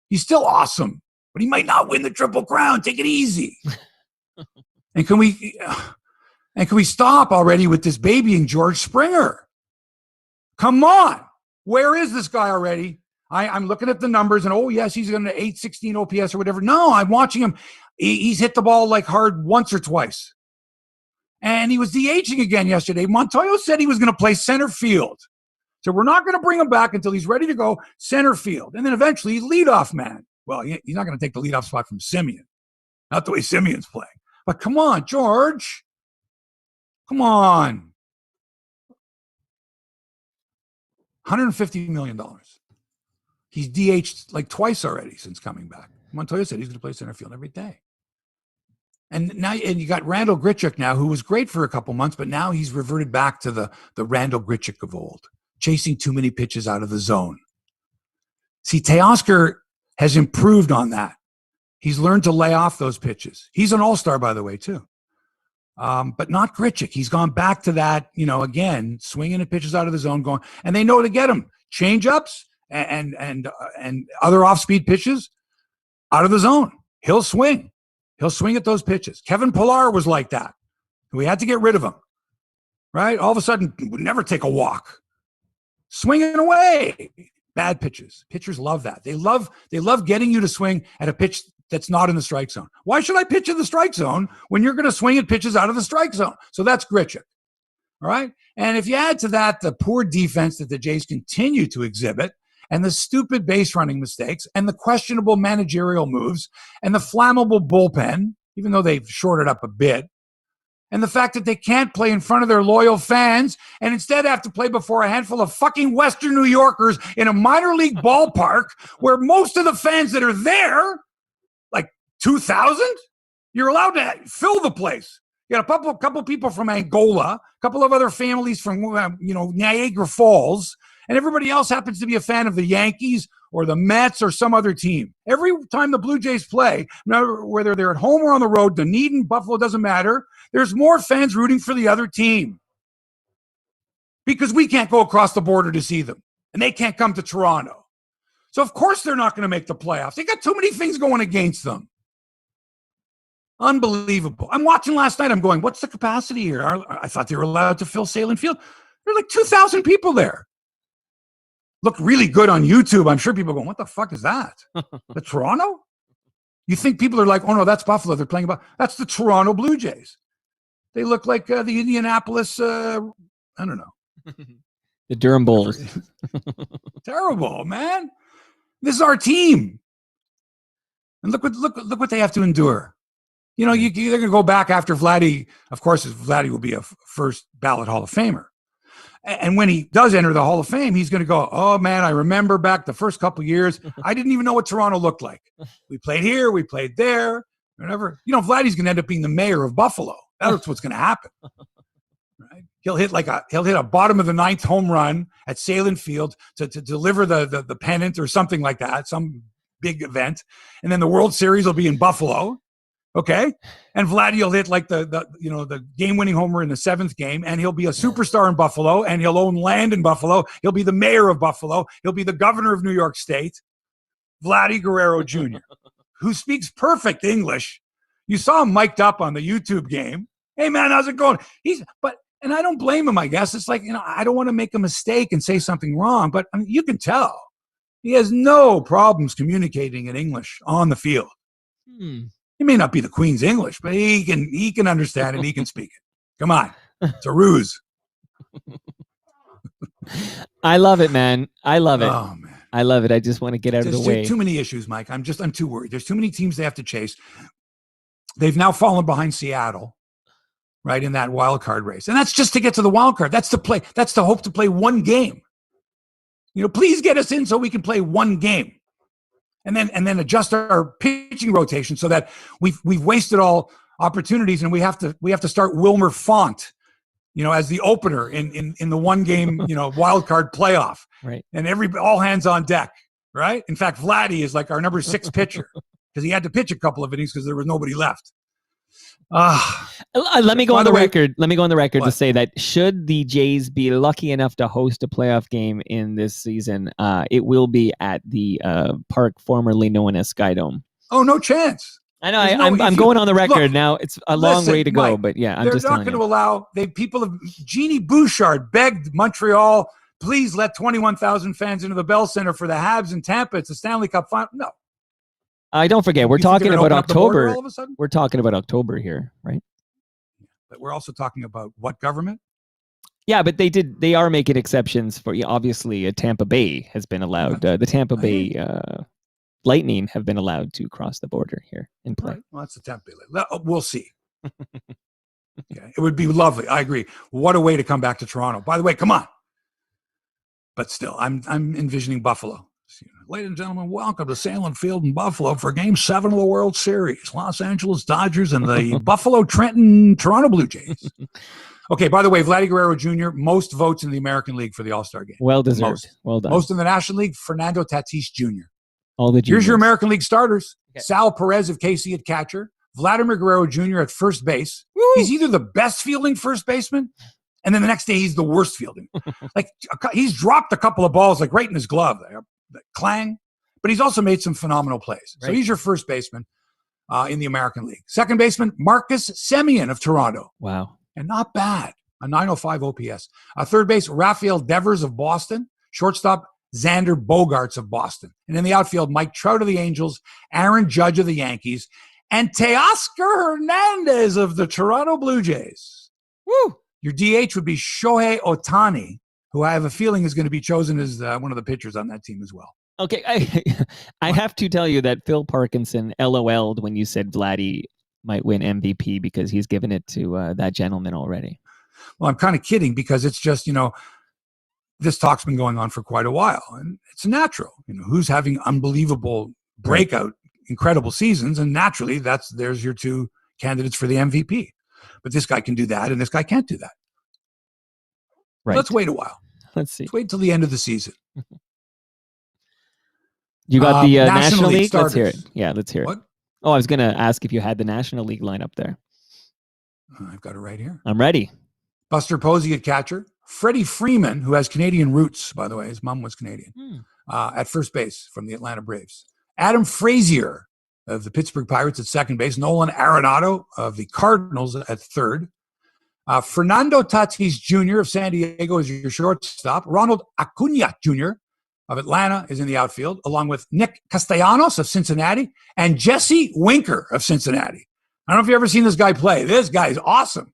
He's still awesome. but he might not win the Triple Crown. Take it easy. And can we stop already with this babying George Springer? Come on. Where is this guy already? I'm looking at the numbers and, oh, yes, he's going to 816 OPS or whatever. No, I'm watching him. He's hit the ball like hard once or twice. And he was DHing again yesterday. Montoya said he was going to play center field. So we're not going to bring him back until he's ready to go center field. And then eventually leadoff man. Well, he's not going to take the leadoff spot from Simeon. Not the way Simeon's playing. But come on, George. Come on. $150 million. He's DH'd like twice already since coming back. Montoya said he's going to play center field every day. And you got Randall Grichuk now, who was great for a couple months, but now he's reverted back to the Randall Grichuk of old, chasing too many pitches out of the zone. See, Teoscar has improved on that. He's learned to lay off those pitches. He's an all-star, by the way, too. But not Grichuk. He's gone back to that, again, swinging at pitches out of the zone, going, and they know to get him. Change-ups and other off-speed pitches out of the zone. He'll swing. He'll swing at those pitches. Kevin Pillar was like that. We had to get rid of him, right? All of a sudden, would never take a walk. Swinging away. Bad pitches. Pitchers love that. They love getting you to swing at a pitch that's not in the strike zone. Why should I pitch in the strike zone when you're going to swing at pitches out of the strike zone? So that's Grichuk. All right? And if you add to that the poor defense that the Jays continue to exhibit, and the stupid base running mistakes, and the questionable managerial moves, and the flammable bullpen, even though they've shorted up a bit, and the fact that they can't play in front of their loyal fans and instead have to play before a handful of fucking Western New Yorkers in a minor league ballpark where most of the fans that are there, like 2,000, you're allowed to fill the place. You got a couple people from Angola, a couple of other families from Niagara Falls, and everybody else happens to be a fan of the Yankees or the Mets or some other team. Every time the Blue Jays play, whether they're at home or on the road, Dunedin, Buffalo, doesn't matter, there's more fans rooting for the other team. Because we can't go across the border to see them, and they can't come to Toronto. So, of course, they're not going to make the playoffs. They got too many things going against them. Unbelievable. I'm watching last night. I'm going, what's the capacity here? I thought they were allowed to fill Salem Field. There's like 2,000 people there. Look really good on YouTube. I'm sure people are going, what the fuck is that? The Toronto? You think people are like, oh, no, that's Buffalo. They're playing about. That's the Toronto Blue Jays. They look like the Indianapolis, I don't know. The Durham Bulls. Terrible, man. This is our team. And look what they have to endure. They're going to go back after Vladdy. Of course, Vladdy will be a first ballot Hall of Famer. And when he does enter the Hall of Fame, he's going to go, oh, man, I remember back the first couple of years, I didn't even know what Toronto looked like. We played here, we played there, whatever. Vladdy's going to end up being the mayor of Buffalo. That's what's going to happen. Right? He'll hit a bottom of the ninth home run at Salem Field to deliver the pennant or something like that, some big event. And then the World Series will be in Buffalo. Okay. And Vladdy will hit like the game-winning homer in the seventh game, and he'll be a superstar in Buffalo, and he'll own land in Buffalo. He'll be the mayor of Buffalo. He'll be the governor of New York State. Vladdy Guerrero Jr., who speaks perfect English. You saw him mic'd up on the YouTube game. Hey, man, how's it going? And I don't blame him, I guess. It's like, I don't want to make a mistake and say something wrong, but you can tell. He has no problems communicating in English on the field. He may not be the Queen's English, but he can understand it. He can speak it. Come on. It's a ruse. I love it, man. I love it. Oh, man. I love it. I just want to get out of the way. There's too many issues, Mike. I'm too worried. There's too many teams they have to chase. They've now fallen behind Seattle, right, in that wild card race. And that's just to get to the wild card. That's the hope to play one game. Please get us in so we can play one game. And then adjust our pitching rotation so that we've wasted all opportunities, and we have to start Wilmer Font, as the opener in the one game wild card playoff, right? And all hands on deck, right? In fact, Vladdy is like our number 6 pitcher because he had to pitch a couple of innings because there was nobody left. Let me go on the record. Let me go on the record What? To say that should the Jays be lucky enough to host a playoff game in this season, it will be at the park formerly known as Skydome. Oh, no chance. I know. I'm going on the record now. It's a long way to go, Mike, but yeah, I'm they're just not going to allow. People have. Jeannie Bouchard begged Montreal, please let 21,000 fans into the Bell Center for the Habs in Tampa. It's a Stanley Cup final. No. Don't forget, we're talking about October. All of a sudden? We're talking about October here, right? But we're also talking about what government? Yeah, but they are making exceptions for, obviously, Tampa Bay has been allowed. The Tampa Bay Lightning have been allowed to cross the border here in play. Right. Well, that's the Tampa Bay. We'll see. Yeah, it would be lovely. I agree. What a way to come back to Toronto. By the way, come on. But still, I'm envisioning Buffalo. Ladies and gentlemen, welcome to Salem Field in Buffalo for Game 7 of the World Series. Los Angeles Dodgers and the Buffalo Trenton Toronto Blue Jays. Okay, by the way, Vladdy Guerrero Jr., most votes in the American League for the All-Star game. Well deserved. Well done. Most in the National League, Fernando Tatis Jr. All the juniors. Here's your American League starters. Okay. Sal Perez of KC at catcher. Vladimir Guerrero Jr. at first base. Woo! He's either the best fielding first baseman, and then the next day he's the worst fielding. Like, he's dropped a couple of balls like right in his glove there. Clang. But he's also made some phenomenal plays. Right. So he's your first baseman in the American League. Second baseman, Marcus Semien of Toronto. Wow. And not bad. A 905 OPS. Third base, Rafael Devers of Boston. Shortstop, Xander Bogaerts of Boston. And in the outfield, Mike Trout of the Angels, Aaron Judge of the Yankees, and Teoscar Hernandez of the Toronto Blue Jays. Woo! Your DH would be Shohei Ohtani, who I have a feeling is going to be chosen as one of the pitchers on that team as well. Okay, I have to tell you that Phil Parkinson LOL'd when you said Vladdy might win MVP because he's given it to that gentleman already. Well, I'm kind of kidding because it's just, this talk's been going on for quite a while, and it's natural. Who's having unbelievable breakout, incredible seasons, and naturally, there's your two candidates for the MVP. But this guy can do that, and this guy can't do that. Right. Let's wait a while. Let's see. Let's wait till the end of the season. You got the National League? Starters. Let's hear it. Yeah, let's hear it. What? Oh, I was going to ask if you had the National League lineup there. I've got it right here. I'm ready. Buster Posey at catcher. Freddie Freeman, who has Canadian roots, by the way. His mom was Canadian. At first base from the Atlanta Braves. Adam Frazier of the Pittsburgh Pirates at second base. Nolan Arenado of the Cardinals at third. Fernando Tatis Jr. of San Diego is your shortstop. Ronald Acuna Jr. of Atlanta is in the outfield, along with Nick Castellanos of Cincinnati and Jesse Winker of Cincinnati. I don't know if you've ever seen this guy play. This guy is awesome.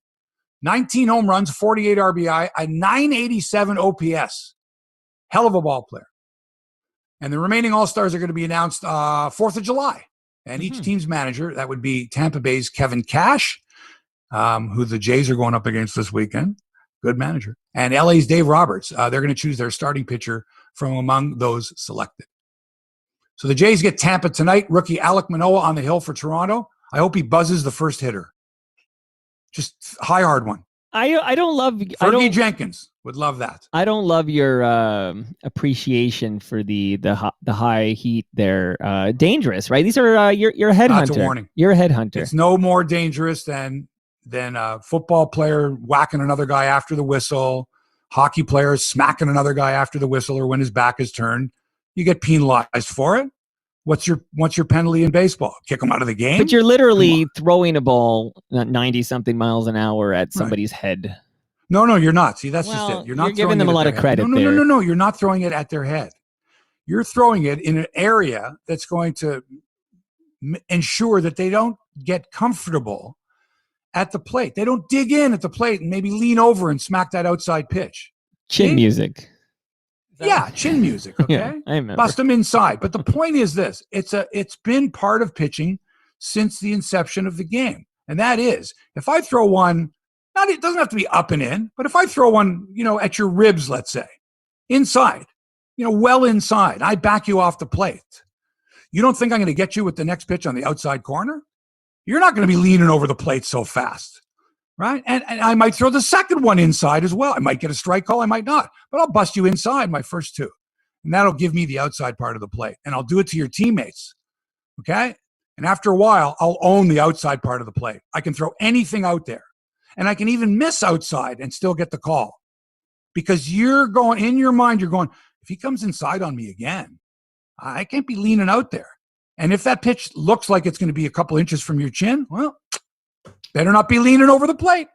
19 home runs, 48 RBI, a 987 OPS. Hell of a ball player. And the remaining All-Stars are going to be announced 4th of July. And each team's manager, that would be Tampa Bay's Kevin Cash, who the Jays are going up against this weekend. Good manager. And LA's Dave Roberts. They're going to choose their starting pitcher from among those selected. So the Jays get Tampa tonight. Rookie Alek Manoah on the hill for Toronto. I hope he buzzes the first hitter. Just high hard one. I don't love Fergie Jenkins would love that. I don't love your appreciation for the high heat there. Dangerous, right? These are you're a headhunter. That's a warning. You're a headhunter. It's no more dangerous than a football player whacking another guy after the whistle, hockey players smacking another guy after the whistle or when his back is turned. You get penalized for it. What's your penalty in baseball? Kick him out of the game? But you're literally throwing a ball 90-something miles an hour at somebody's head. No, you're not. See, that's just it. You're giving them a lot of credit. No. You're not throwing it at their head. You're throwing it in an area that's going to ensure that they don't get comfortable at the plate. They don't dig in at the plate and maybe lean over and smack that outside pitch. Chin music. Yeah, chin music, okay? Yeah, I remember. Bust them inside. But the point is this. It's been part of pitching since the inception of the game. And that is, if I throw one, it doesn't have to be up and in, but if I throw one, at your ribs, let's say, inside, well inside, I back you off the plate. You don't think I'm going to get you with the next pitch on the outside corner? You're not going to be leaning over the plate so fast. Right? And I might throw the second one inside as well. I might get a strike call. I might not. But I'll bust you inside my first two. And that'll give me the outside part of the plate. And I'll do it to your teammates. Okay? And after a while, I'll own the outside part of the plate. I can throw anything out there. And I can even miss outside and still get the call. Because you're going, in your mind, if he comes inside on me again, I can't be leaning out there. And if that pitch looks like it's going to be a couple inches from your chin, well, better not be leaning over the plate.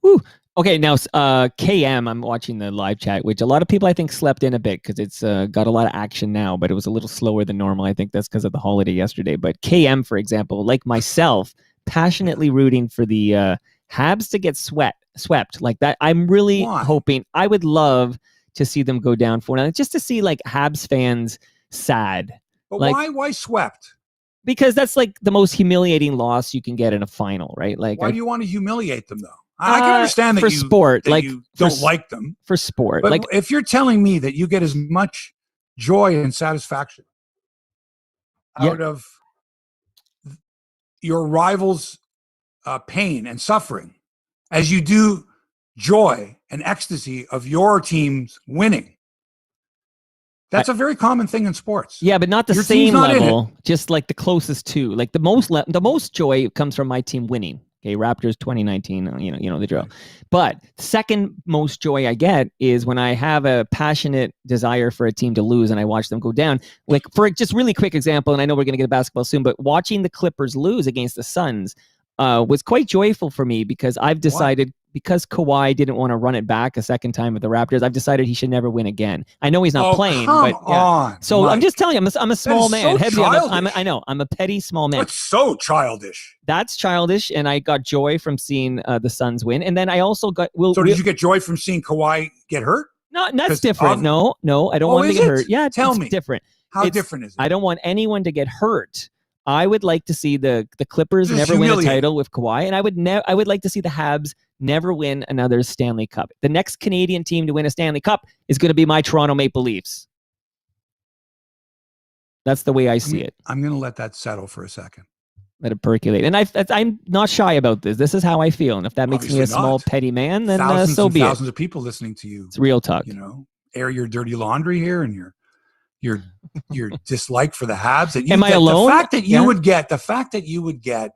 Woo. Okay, now KM, I'm watching the live chat, which a lot of people I think slept in a bit because it's got a lot of action now, but it was a little slower than normal. I think that's because of the holiday yesterday. But KM, for example, like myself, passionately rooting for the Habs to get swept like that. I'm really hoping. I would love to see them go down 4-0, just to see like Habs fans sad. But like, why swept? Because that's like the most humiliating loss you can get in a final, right? Like, why do you want to humiliate them though? I can understand that for sport, like you don't like them for sport. But like, if you're telling me that you get as much joy and satisfaction out of your rivals' pain and suffering as you do joy and ecstasy of your team's winning, that's a very common thing in sports. Yeah, but not the same level. Just like the closest to, like the most joy comes from my team winning. Okay, Raptors 2019, you know the drill. But second most joy I get is when I have a passionate desire for a team to lose and I watch them go down. Like, for just really quick example, and I know we're going to get to basketball soon, but watching the Clippers lose against the Suns was quite joyful for me because I've decided, because Kawhi didn't want to run it back a second time with the Raptors, I've decided he should never win again. I know he's not playing, but so Mike. I'm just telling you, I'm a small man. So I know I'm a petty small man. That's so childish. That's childish, and I got joy from seeing the Suns win, and then I also got. Did you get joy from seeing Kawhi get hurt? No, that's different. No, I don't want him to get hurt. Yeah, Tell me, different. How different is it? I don't want anyone to get hurt. I would like to see the Clippers never win a title with Kawhi, and I would like to see the Habs never win another Stanley Cup. The next Canadian team to win a Stanley Cup is going to be my Toronto Maple Leafs. That's the way I see it. I'm going to let that settle for a second. Let it percolate. And I'm not shy about this. This is how I feel. And if that makes me a small petty man, then so be it. Thousands of people listening to you. It's real talk. Air your dirty laundry here and your dislike for the Habs. Am I alone? The fact that you would get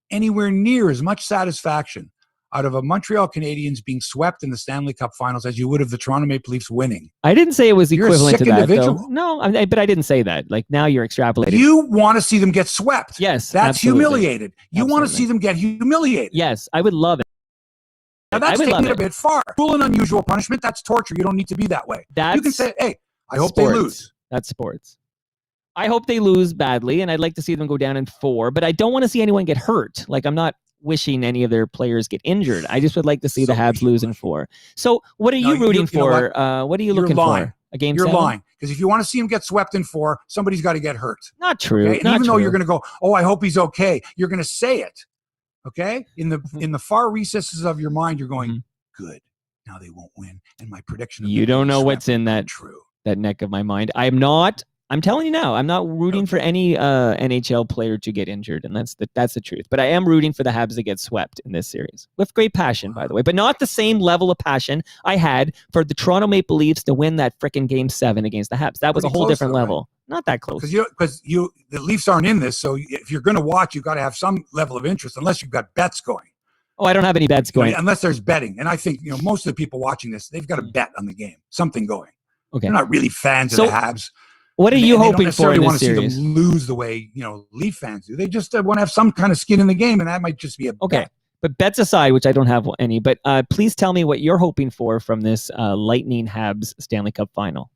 anywhere near as much satisfaction out of a Montreal Canadiens being swept in the Stanley Cup Finals as you would of the Toronto Maple Leafs winning. I didn't say it was equivalent to that, individual. though. No, but I didn't say that. Like, now you're extrapolating. You want to see them get swept. Yes, that's humiliated. You want to see them get humiliated. Yes, I would love it. Now that's taking it a bit far. Cruel and unusual punishment. That's torture. You don't need to be that way. You can say, "Hey, I hope they lose." That's sports. I hope they lose badly, and I'd like to see them go down in 4. But I don't want to see anyone get hurt. Like, I'm not wishing any of their players get injured. I just would like to see the Habs lose in 4. So what are you rooting for? What are you looking for? A game 7? You're lying. Because if you want to see him get swept in 4, somebody's got to get hurt. Not true. Okay? And even though you're going to go, "Oh, I hope he's okay," you're going to say it. Okay? In the far recesses of your mind, you're going, good. Now they won't win. And my prediction. You don't know what's in that true. That neck of my mind. I'm telling you now, I'm not rooting for any NHL player to get injured, and that's the truth. But I am rooting for the Habs to get swept in this series with great passion, by the way, but not the same level of passion I had for the Toronto Maple Leafs to win that frickin' Game 7 against the Habs. That was a whole different level. Right? Not that close. Because the Leafs aren't in this, so if you're going to watch, you've got to have some level of interest, unless you've got bets going. Oh, I don't have any bets going. Unless there's betting, and I think most of the people watching this, they've got a bet on the game, something going. Okay, they're not really fans of the Habs. What are you hoping for in this series? They don't necessarily want to see them lose the way Leaf fans do. They just want to have some kind of skin in the game, and that might just be a bet. But bets aside, which I don't have any, but please tell me what you're hoping for from this Lightning Habs Stanley Cup Final.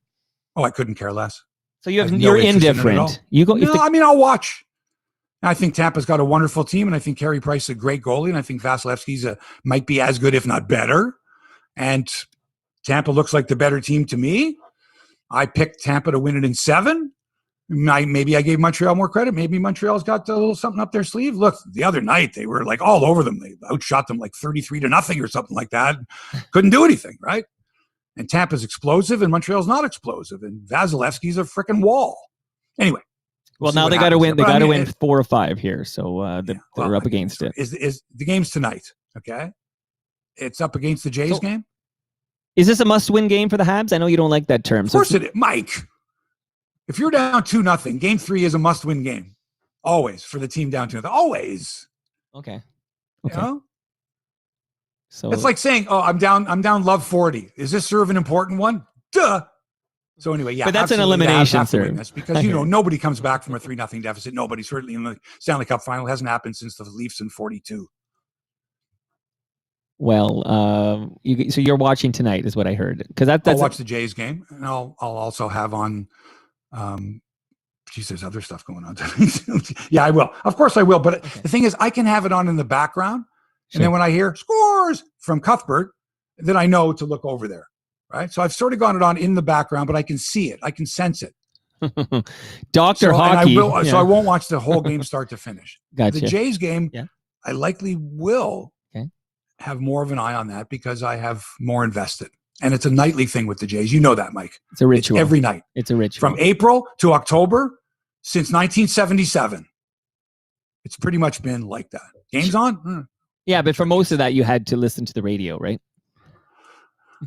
Oh, I couldn't care less. So you're indifferent. I'll watch. I think Tampa's got a wonderful team, and I think Carey Price is a great goalie, and I think Vasilevsky's might be as good, if not better. And Tampa looks like the better team to me. I picked Tampa to win it in 7. Maybe I gave Montreal more credit. Maybe Montreal's got a little something up their sleeve. Look, the other night they were like all over them. They outshot them like 33-0 or something like that. Couldn't do anything, right? And Tampa's explosive, and Montreal's not explosive. And Vasilevsky's a freaking wall. Anyway. Well, now they got to win. They got to win 4 or 5 here, so they're up against it. Is the game's tonight? Okay, it's up against the Jays game. Is this a must-win game for the Habs? I know you don't like that term. Of course it is, Mike. If you're down 2-0, Game 3 is a must-win game. Always for the team down 2-0. Always. Okay. So it's like saying, "Oh, I'm down. Love 40. Is this serve an important one?" Duh. So anyway, yeah. But that's an absolutely, elimination, have to sir. win this because, nobody comes back from a 3-0 deficit. Nobody, certainly in the Stanley Cup final. It hasn't happened since the Leafs in 42. Well, so you're watching tonight is what I heard. Because I'll watch the Jays game, and I'll also have on, there's other stuff going on. Yeah, I will. Of course I will. But the thing is, I can have it on in the background. And then when I hear scores from Cuthbert, then I know to look over there. Right. So I've sort of got it on in the background, but I can see it. I can sense it. Dr. Hockey. So I won't watch the whole game start to finish. Gotcha. The Jays game, I likely will have more of an eye on that because I have more invested. And it's a nightly thing with the Jays. You know that, Mike. It's a ritual. It's every night. It's a ritual. From April to October since 1977. It's pretty much been like that. Games on? Yeah, but for most of that, you had to listen to the radio, right?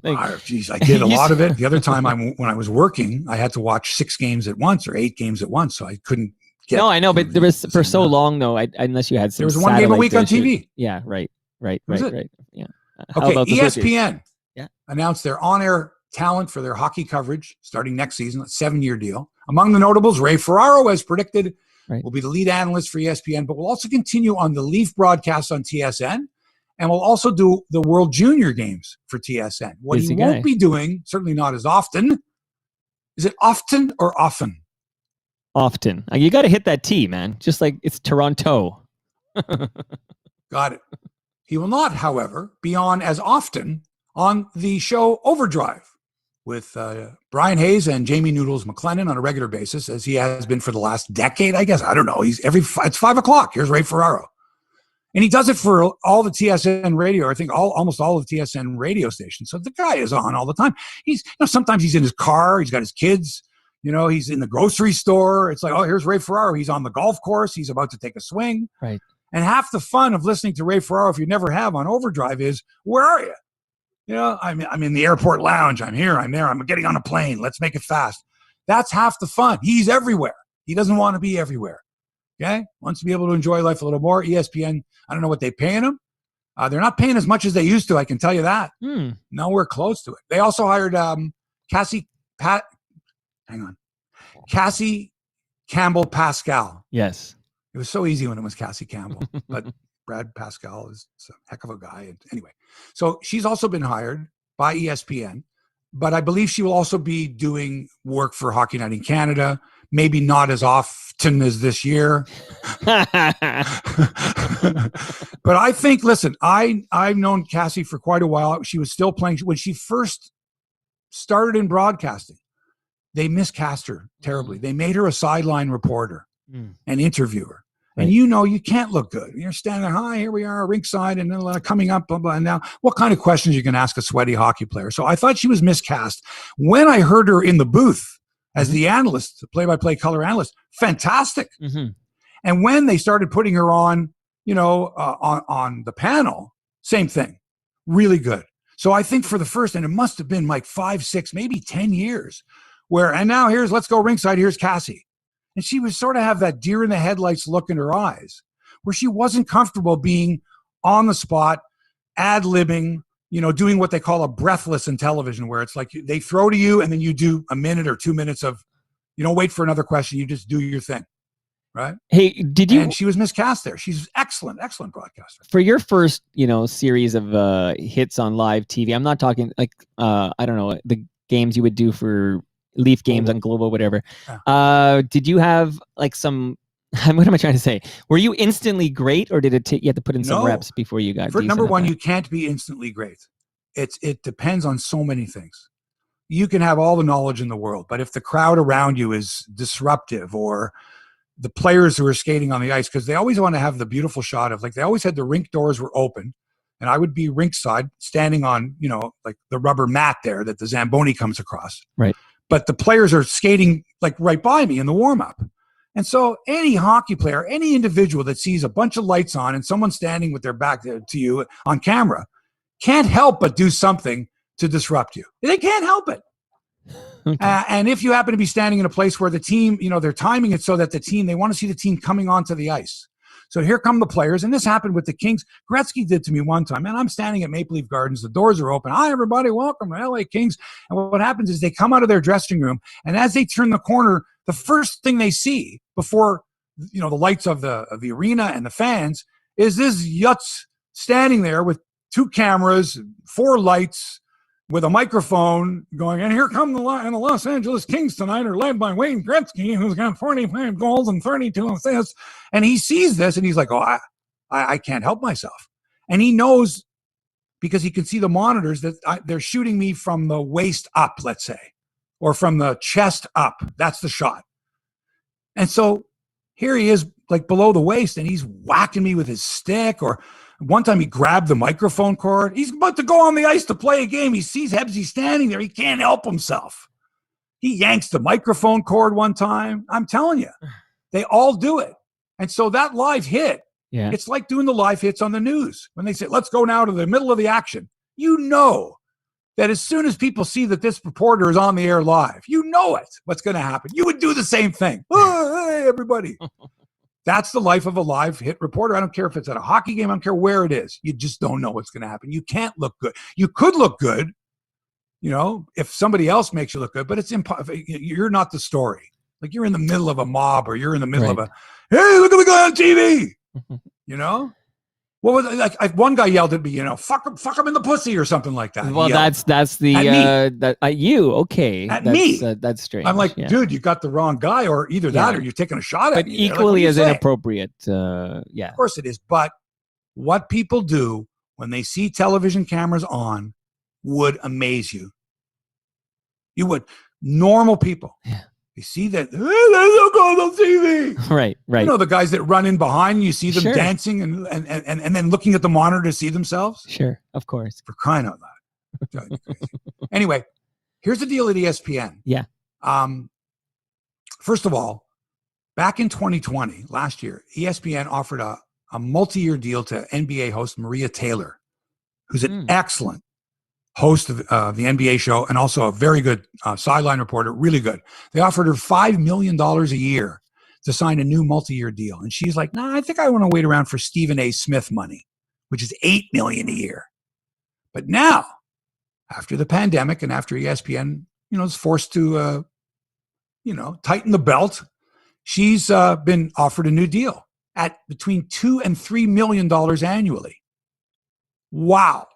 I did a lot of it. The other time when I was working, I had to watch 6 games at once or 8 games at once. So I couldn't get. No, I know, but there was for so long though. Unless you had some. There was 1 game a week on TV. Yeah, right. Yeah. Okay, ESPN announced their on-air talent for their hockey coverage starting next season. A 7-year deal. Among the notables, Ray Ferraro, as predicted, will be the lead analyst for ESPN, but will also continue on the Leaf broadcast on TSN. And we'll also do the World Junior games for TSN. What he won't be doing, certainly not as often, is it often or often? Often. You got to hit that T, man. Just like it's Toronto. Got it. He will not, however, be on as often on the show Overdrive with Brian Hayes and Jamie Noodles McLennan on a regular basis, as he has been for the last decade, I guess. I don't know. It's 5 o'clock. Here's Ray Ferraro. And he does it for all the TSN radio. I think almost all of the TSN radio stations. So the guy is on all the time. Sometimes he's in his car. He's got his kids. He's in the grocery store. It's like, oh, here's Ray Ferraro. He's on the golf course. He's about to take a swing. Right. And half the fun of listening to Ray Ferraro, if you never have on Overdrive, is where are you? I'm in the airport lounge. I'm here. I'm there. I'm getting on a plane. Let's make it fast. That's half the fun. He's everywhere. He doesn't want to be everywhere. Okay? Wants to be able to enjoy life a little more. ESPN, I don't know what they're paying him. They're not paying as much as they used to, I can tell you that. Nowhere close to it. They also hired Cassie Campbell Pascal. Yes. It was so easy when it was Cassie Campbell, but Brad Pascal is a heck of a guy. And anyway, so she's also been hired by ESPN, but I believe she will also be doing work for Hockey Night in Canada, maybe not as often as this year. But I think, listen, I've known Cassie for quite a while. She was still playing. When she first started in broadcasting, they miscast her terribly. They made her a sideline reporter and interviewer. Right. And you can't look good. You're standing, hi, here we are, rinkside, and then coming up, blah, blah, and now what kind of questions you can ask a sweaty hockey player? So I thought she was miscast. When I heard her in the booth as the analyst, the play-by-play color analyst, fantastic. And when they started putting her on, on the panel, same thing, really good. So I think for the first, and it must have been like 5, 6, maybe 10 years, and now let's go ringside, here's Cassie. And she would sort of have that deer in the headlights look in her eyes, where she wasn't comfortable being on the spot, ad-libbing, doing what they call a breathless in television, where it's like they throw to you and then you do a minute or 2 minutes of, you don't wait for another question, you just do your thing, right? Hey, and she was miscast there. She's excellent broadcaster. For your first, series of hits on live TV, I'm not talking like, I don't know, the games you would do for Leaf games on Global, whatever. Yeah. Did you have like some? What am I trying to say? Were you instantly great, or did you have to put in some reps before you got? For number one, you can't be instantly great. It depends on so many things. You can have all the knowledge in the world, but if the crowd around you is disruptive, or the players who are skating on the ice, because they always want to have the beautiful shot of, like, they always had the rink doors were open, and I would be rinkside standing on, like the rubber mat there that the Zamboni comes across. Right. But the players are skating like right by me in the warm-up. And so any hockey player, any individual that sees a bunch of lights on and someone standing with their back to you on camera can't help but do something to disrupt you. They can't help it. Okay. And if you happen to be standing in a place where the team, they're timing it so that they want to see the team coming onto the ice. So here come the players, and this happened with the Kings. Gretzky did to me one time, and I'm standing at Maple Leaf Gardens. The doors are open. Hi, everybody. Welcome to LA Kings. And what happens is they come out of their dressing room, and as they turn the corner, the first thing they see before the lights of the arena and the fans is this Yutz standing there with 2 cameras, 4 lights, with a microphone going, and here come the Los Angeles Kings tonight are led by Wayne Gretzky, who's got 45 goals and 32 assists. And he sees this and he's like, oh, I can't help myself. And he knows, because he can see the monitors, that they're shooting me from the waist up, let's say, or from the chest up. That's the shot. And so here he is, like below the waist, and he's whacking me with his stick. Or one time he grabbed the microphone cord. He's about to go on the ice to play a game. He sees Hebsy standing there. He can't help himself. He yanks the microphone cord one time. I'm telling you, they all do it. And so that live hit, it's like doing the live hits on the news. When they say, let's go now to the middle of the action, you know that as soon as people see that this reporter is on the air live, you know what's going to happen. You would do the same thing. Oh, hey, everybody. That's the life of a live hit reporter. I don't care if it's at a hockey game. I don't care where it is. You just don't know what's going to happen. You can't look good. You could look good, if somebody else makes you look good, but it's impossible. You're not the story. Like you're in the middle of a mob, or you're in the middle of a, hey, look at the guy on TV, What was it? Like one guy yelled at me, fuck him in the pussy or something like that. Well, that's the you okay? At me. That's strange. I'm like, dude, you got the wrong guy, or either that or you're taking a shot at me. But equally as inappropriate. Of course it is. But what people do when they see television cameras on would amaze you. You would. Normal people. Yeah. You see that, hey, look on TV. Right. The guys that run in behind, you see them dancing and then looking at the monitor to see themselves. Sure, of course. For crying out loud. Anyway, here's the deal at ESPN. Yeah. First of all, back in 2020, last year, ESPN offered a multi-year deal to NBA host Maria Taylor, who's an excellent host of the NBA show and also a very good sideline reporter, really good. They offered her $5 million a year to sign a new multi-year deal. And she's like, I think I want to wait around for Stephen A. Smith money, which is $8 million a year. But now, after the pandemic and after ESPN, is forced to, tighten the belt, she's been offered a new deal at between $2 and $3 million annually. Wow.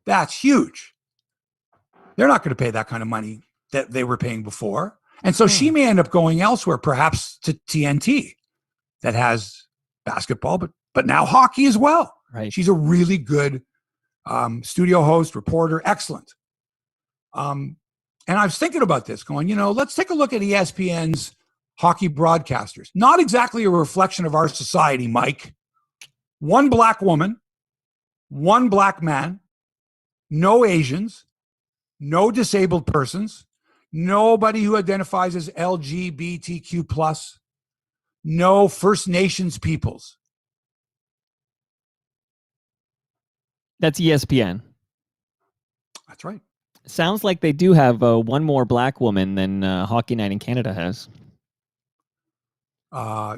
That's huge. They're not going to pay that kind of money that they were paying before. And so she may end up going elsewhere, perhaps to TNT that has basketball, but now hockey as well. Right. She's a really good studio host, reporter, excellent. And I was thinking about this going, let's take a look at ESPN's hockey broadcasters. Not exactly a reflection of our society, Mike. One black woman, one black man, no Asians, no disabled persons, nobody who identifies as LGBTQ+, no First Nations peoples. That's ESPN. That's right. Sounds like they do have one more black woman than Hockey Night in Canada has.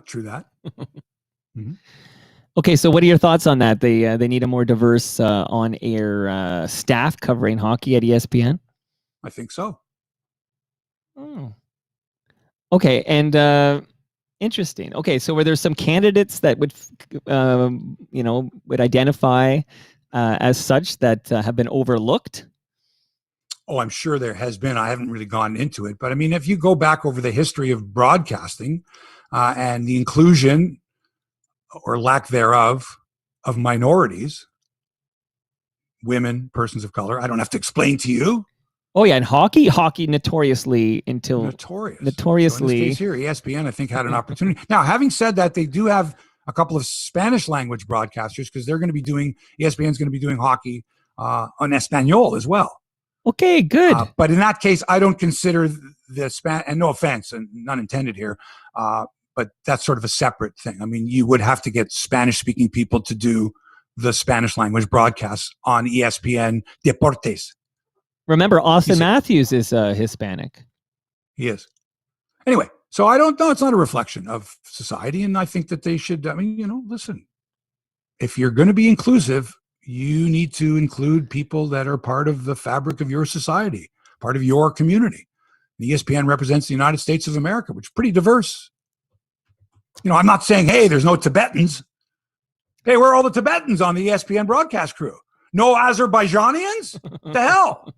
True that. Mm-hmm. Okay, so what are your thoughts on that? They need a more diverse on-air staff covering hockey at ESPN? I think so. Oh. Okay, and interesting. Okay, so were there some candidates that would, would identify as such that have been overlooked? Oh, I'm sure there has been. I haven't really gone into it. But I mean, if you go back over the history of broadcasting and the inclusion or lack thereof of minorities, women, persons of color, I don't have to explain to you. Oh, yeah. And hockey notoriously Notorious. So in this case here, ESPN, I think, had an opportunity. Now, having said that, they do have a couple of Spanish language broadcasters because they're going to be ESPN's going to be doing hockey on Espanol as well. Okay, good. But in that case, I don't consider and no offense and none intended here, but that's sort of a separate thing. I mean, you would have to get Spanish-speaking people to do the Spanish language broadcasts on ESPN Deportes. Remember, Austin Matthews is Hispanic. He is. Anyway, So I don't know. It's not a reflection of society. And I think that they should, listen, if you're going to be inclusive, you need to include people that are part of the fabric of your society, part of your community. The ESPN represents the United States of America, which is pretty diverse. I'm not saying, hey, there's no Tibetans. Hey, where are all the Tibetans on the ESPN broadcast crew? No Azerbaijanians? The hell?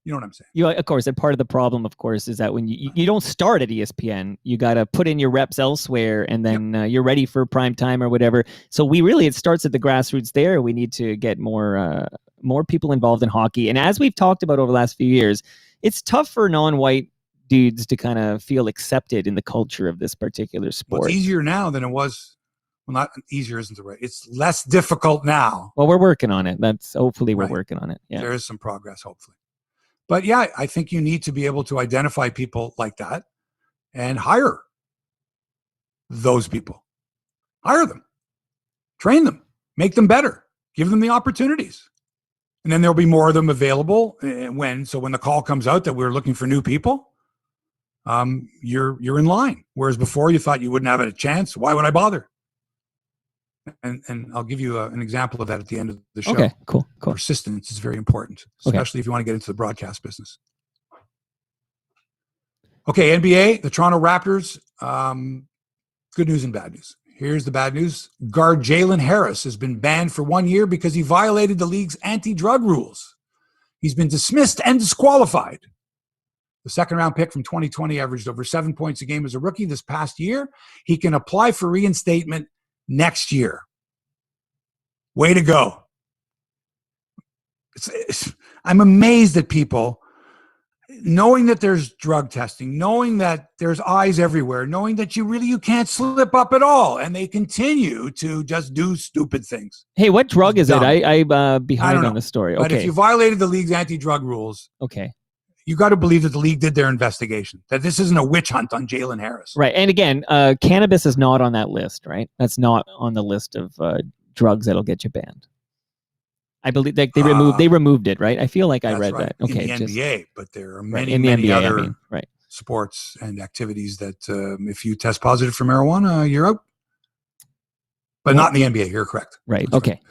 You know what I'm saying? Of course, and part of the problem, of course, is that when you don't start at ESPN, you got to put in your reps elsewhere, and then you're ready for prime time or whatever. So it starts at the grassroots there. We need to get more people involved in hockey. And as we've talked about over the last few years, it's tough for non-white dudes to kind of feel accepted in the culture of this particular sport. Well, it's easier now than it was. Well, not easier isn't the right. It's less difficult now. Well, we're working on it. Hopefully we're working on it. Yeah. There is some progress, hopefully. But yeah, I think you need to be able to identify people like that and hire those people. Hire them. Train them. Make them better. Give them the opportunities. And then there'll be more of them available when the call comes out that we're looking for new people, you're in line. Whereas before you thought you wouldn't have a chance. Why would I bother? And I'll give you an example of that at the end of the show. Okay, cool. Persistence is very important, especially if you want to get into the broadcast business. Okay, NBA, the Toronto Raptors, good news and bad news. Here's the bad news. Guard Jalen Harris has been banned for 1 year because he violated the league's anti-drug rules. He's been dismissed and disqualified. The second-round pick from 2020 averaged over 7 points a game as a rookie this past year. He can apply for reinstatement next year. Way to go. I'm amazed at people knowing that there's drug testing, knowing that there's eyes everywhere, knowing that you can't slip up at all, and they continue to just do stupid things. Hey, what drug is it? I'm behind on the story. But if you violated the league's anti-drug rules, you got to believe that the league did their investigation, that this isn't a witch hunt on Jalen Harris. Right. And again, cannabis is not on that list, right? That's not on the list of drugs that'll get you banned. I believe they removed it, right? I feel like I read that. Okay, in the NBA, but there are many other sports and activities that if you test positive for marijuana, you're out. But not in the NBA. You're correct. Right. Okay.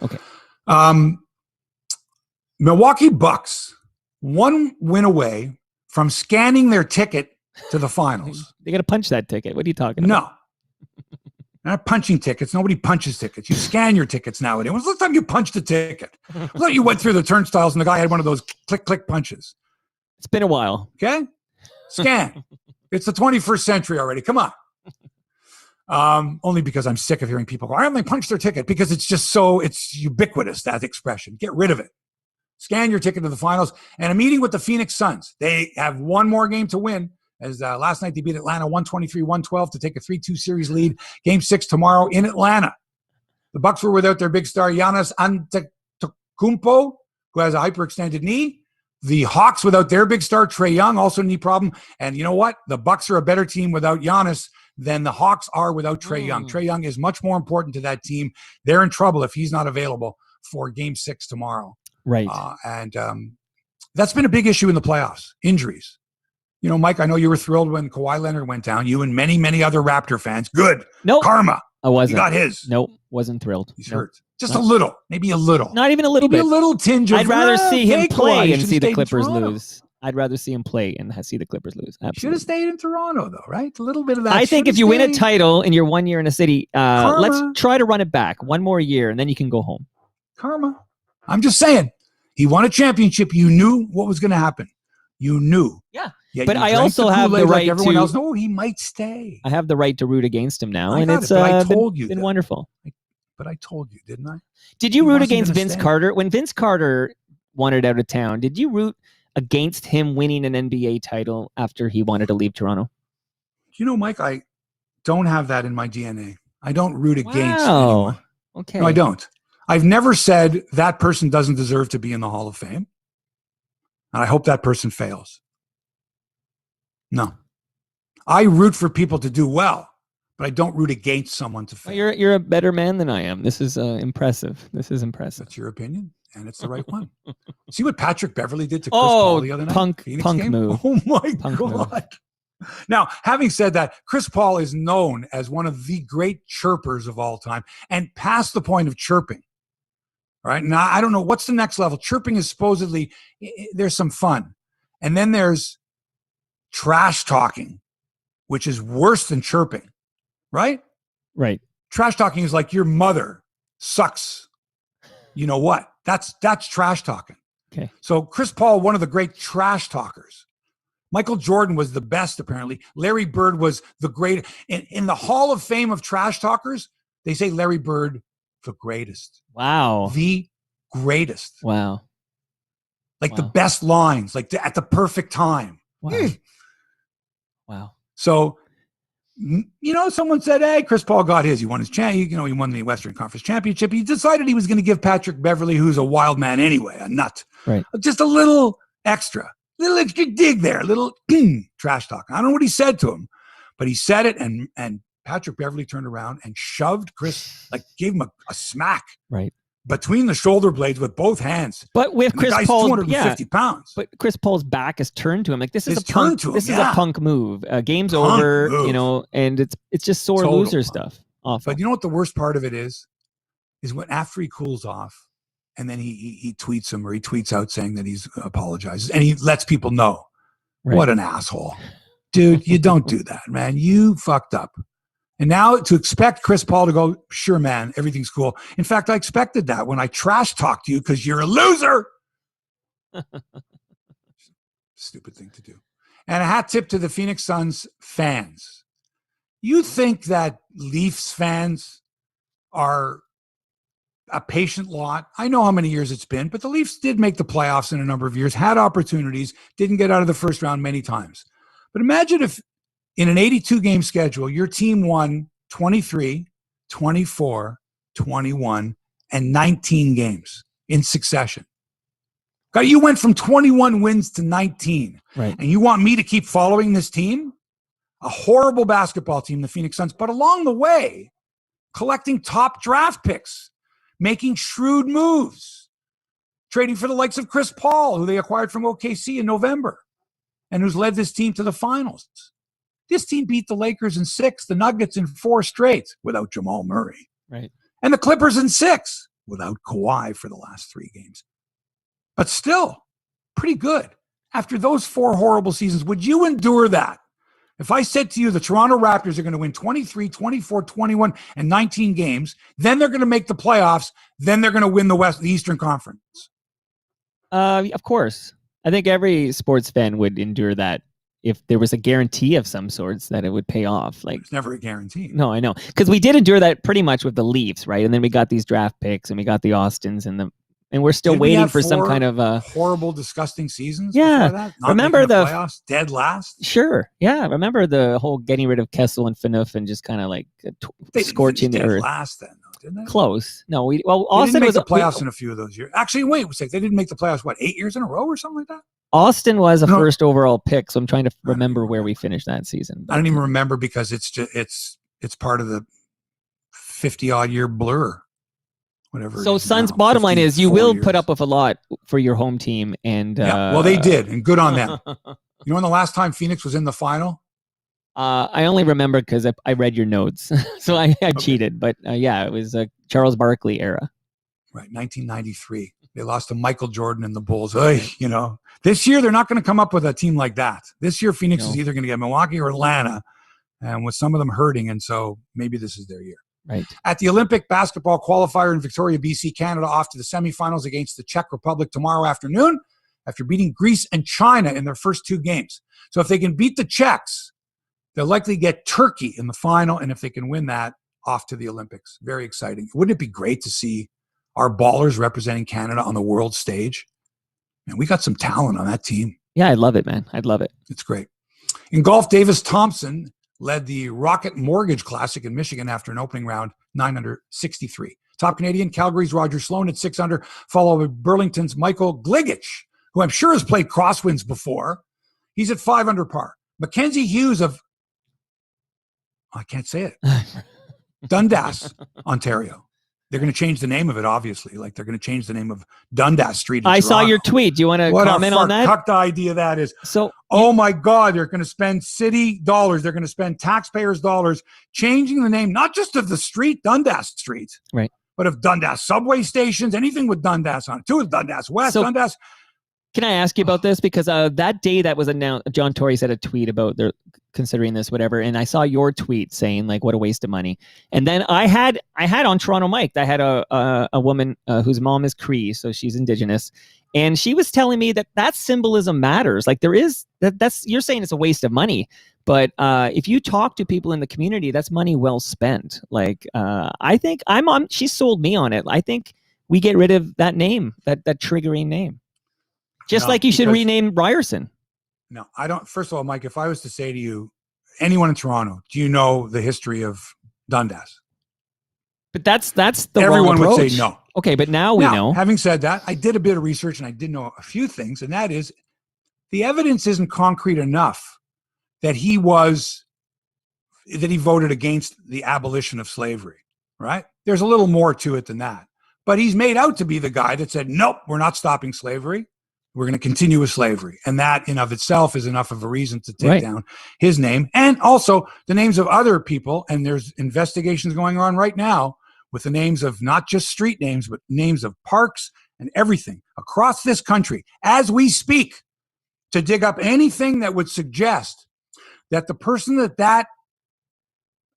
Milwaukee Bucks, one win away from scanning their ticket to the finals. They got to punch that ticket. What are you talking about? No. Not punching tickets. Nobody punches tickets. You scan your tickets nowadays. When was the last time you punched a ticket? I thought you went through the turnstiles and the guy had one of those click punches. It's been a while. Okay? Scan. It's the 21st century already. Come on. Only because I'm sick of hearing people go, I only punched their ticket, because it's just it's ubiquitous, that expression. Get rid of it. Scan your ticket to the finals. And a meeting with the Phoenix Suns. They have one more game to win, as last night they beat Atlanta 123-112 to take a 3-2 series lead. Game 6 tomorrow in Atlanta. The Bucks were without their big star Giannis Antetokounmpo, who has a hyperextended knee. The Hawks without their big star Trae Young, also knee problem. And you know what? The Bucks are a better team without Giannis than the Hawks are without Trae Young. Trae Young is much more important to that team. They're in trouble if he's not available for Game 6 tomorrow. Right. And that's been a big issue in the playoffs, injuries. You know, Mike, I know you were thrilled when Kawhi Leonard went down. You and many, many other Raptor fans. Good. Nope. Karma. I wasn't. He got his. Nope. Wasn't thrilled. He's hurt. Just a little. Maybe a little. Not even a little bit. Maybe a little tinge of, I'd rather see him play and see the Clippers lose. lose. I'd rather see him play and see the Clippers lose. Absolutely. Should have stayed in Toronto, though, right? A little bit of that. I think if you win a title and you're 1 year in a city, let's try to run it back one more year, and then you can go home. Karma. I'm just saying. He won a championship. You knew what was going to happen. You knew. Yeah. But I also have the right everyone to. Else. No, he might stay. I have the right to root against him now, and it's been wonderful. But I told you, didn't I? Did you root against Vince Carter when Vince Carter wanted out of town? Did you root against him winning an NBA title after he wanted to leave Toronto? You know, Mike, I don't have that in my DNA. I don't root against anyone. Okay. No, I don't. I've never said that person doesn't deserve to be in the Hall of Fame. And I hope that person fails. No. I root for people to do well, but I don't root against someone to fail. Well, you're a better man than I am. This is impressive. This is impressive. That's your opinion, and it's the right one. See what Patrick Beverley did to Chris Paul the other night? Punk move. Oh, my God. Now, having said that, Chris Paul is known as one of the great chirpers of all time and past the point of chirping. Right now, I don't know what's the next level. Chirping is supposedly there's some fun, and then there's trash talking, which is worse than chirping. Right? Right. Trash talking is like your mother sucks. You know what? That's trash talking. Okay. So Chris Paul, one of the great trash talkers. Michael Jordan was the best, apparently. Larry Bird was the great. In the Hall of Fame of trash talkers, they say Larry Bird, the greatest. Wow. The greatest. Wow. Like the best lines, like at the perfect time. Wow. Wow. So, someone said, hey, Chris Paul got his. He won his he won the Western Conference Championship. He decided he was going to give Patrick Beverley, who's a wild man anyway, a nut. Right. Just a little extra dig there, a little trash talk. I don't know what he said to him, but he said it, and Patrick Beverley turned around and shoved Chris, like gave him a smack right between the shoulder blades with both hands. But with Chris Paul's 250 pounds. But Chris Paul's back is turned to him. Like this is a punk move. Game's over, move. and it's just sore loser stuff. Awful. But you know what the worst part of it is when after he cools off, and then he tweets him or he tweets out saying that he's apologizes, and he lets people know. Right. What an asshole. Dude, you don't do that, man. You fucked up. And now to expect Chris Paul to go, sure, man, everything's cool. In fact, I expected that when I trash talked you because you're a loser. Stupid thing to do. And a hat tip to the Phoenix Suns fans. You think that Leafs fans are a patient lot? I know how many years it's been, but the Leafs did make the playoffs in a number of years, had opportunities, didn't get out of the first round many times. But imagine if in an 82-game schedule, your team won 23, 24, 21, and 19 games in succession. You went from 21 wins to 19. Right. And you want me to keep following this team? A horrible basketball team, the Phoenix Suns. But along the way, collecting top draft picks, making shrewd moves, trading for the likes of Chris Paul, who they acquired from OKC in November, and who's led this team to the finals. This team beat the Lakers in 6, the Nuggets in 4 straight without Jamal Murray. Right. And the Clippers in 6 without Kawhi for the last 3 games. But still, pretty good. After those 4 horrible seasons, would you endure that? If I said to you the Toronto Raptors are going to win 23, 24, 21, and 19 games, then they're going to make the playoffs, then they're going to win the Eastern Conference. Of course. I think every sports fan would endure that if there was a guarantee of some sorts that it would pay off. Like, it's never a guarantee. No, I know. Because we did endure that pretty much with the Leafs, right? And then we got these draft picks and we got the Austins and we're still waiting for some kind of horrible, disgusting seasons. Yeah, that? Remember the playoffs, dead last. Sure, yeah. Remember the whole getting rid of Kessel and Phaneuf and just kind of like scorching the earth. Last then, though, didn't they? Close. No, Austin didn't make was the playoffs in a few of those years. Actually, wait a second. They didn't make the playoffs. What, 8 years in a row or something like that? Austin was a first overall pick, so I'm trying to remember where we finished that season. I don't even remember because it's part of the 50-odd year blur. Whatever. So Suns' bottom line is you will put up with a lot for your home team, and well, they did, and good on them. You know when the last time Phoenix was in the final? I only remember because I read your notes, so I cheated. But it was a Charles Barkley era. Right, 1993. They lost to Michael Jordan and the Bulls. This year they're not going to come up with a team like that. This year Phoenix is either going to get Milwaukee or Atlanta, and with some of them hurting, and so maybe this is their year. Right. At the Olympic basketball qualifier in Victoria, BC, Canada, off to the semifinals against the Czech Republic tomorrow afternoon after beating Greece and China in their first 2 games. So if they can beat the Czechs, they'll likely get Turkey in the final, and if they can win that, off to the Olympics. Very exciting. Wouldn't it be great to see our ballers representing Canada on the world stage? Man, we got some talent on that team. Yeah, I'd love it, man. I'd love it. It's great. In golf, Davis Thompson led the Rocket Mortgage Classic in Michigan after an opening round, 9 under 63. Top Canadian, Calgary's Roger Sloan at 6 under, followed by Burlington's Michael Gligic, who I'm sure has played crosswinds before. He's at 5 under par. Mackenzie Hughes of, I can't say it, Dundas, Ontario. They're going to change the name of it, obviously. Like they're going to change the name of Dundas Street. I saw your tweet. Do you want to comment on that? What a fucked idea that is. So Oh my God, they're going to spend city dollars. They're going to spend taxpayers' dollars changing the name, not just of the street, Dundas Street, right, but of Dundas subway stations, anything with Dundas on it, too, Dundas West, Dundas. Can I ask you about this? Because that day that was announced, John Tory said a tweet about they're considering this, whatever. And I saw your tweet saying like, what a waste of money. And then I had on Toronto Mike, I had a woman whose mom is Cree, so she's Indigenous. And she was telling me that symbolism matters. Like there is, that's you're saying it's a waste of money. But if you talk to people in the community, that's money well spent. Like I think she sold me on it. I think we get rid of that name, that triggering name. Just like you should rename Ryerson. No, I don't. First of all, Mike, if I was to say to you, anyone in Toronto, do you know the history of Dundas? But that's the everyone wrong approach. would say no. Okay, but now we know. Having said that, I did a bit of research and I did know a few things, and that is the evidence isn't concrete enough that he voted against the abolition of slavery, right? There's a little more to it than that. But he's made out to be the guy that said, nope, we're not stopping slavery. We're going to continue with slavery. And that in of itself is enough of a reason to take down his name. And also the names of other people. And there's investigations going on right now with the names of not just street names, but names of parks and everything across this country as we speak, to dig up anything that would suggest that the person that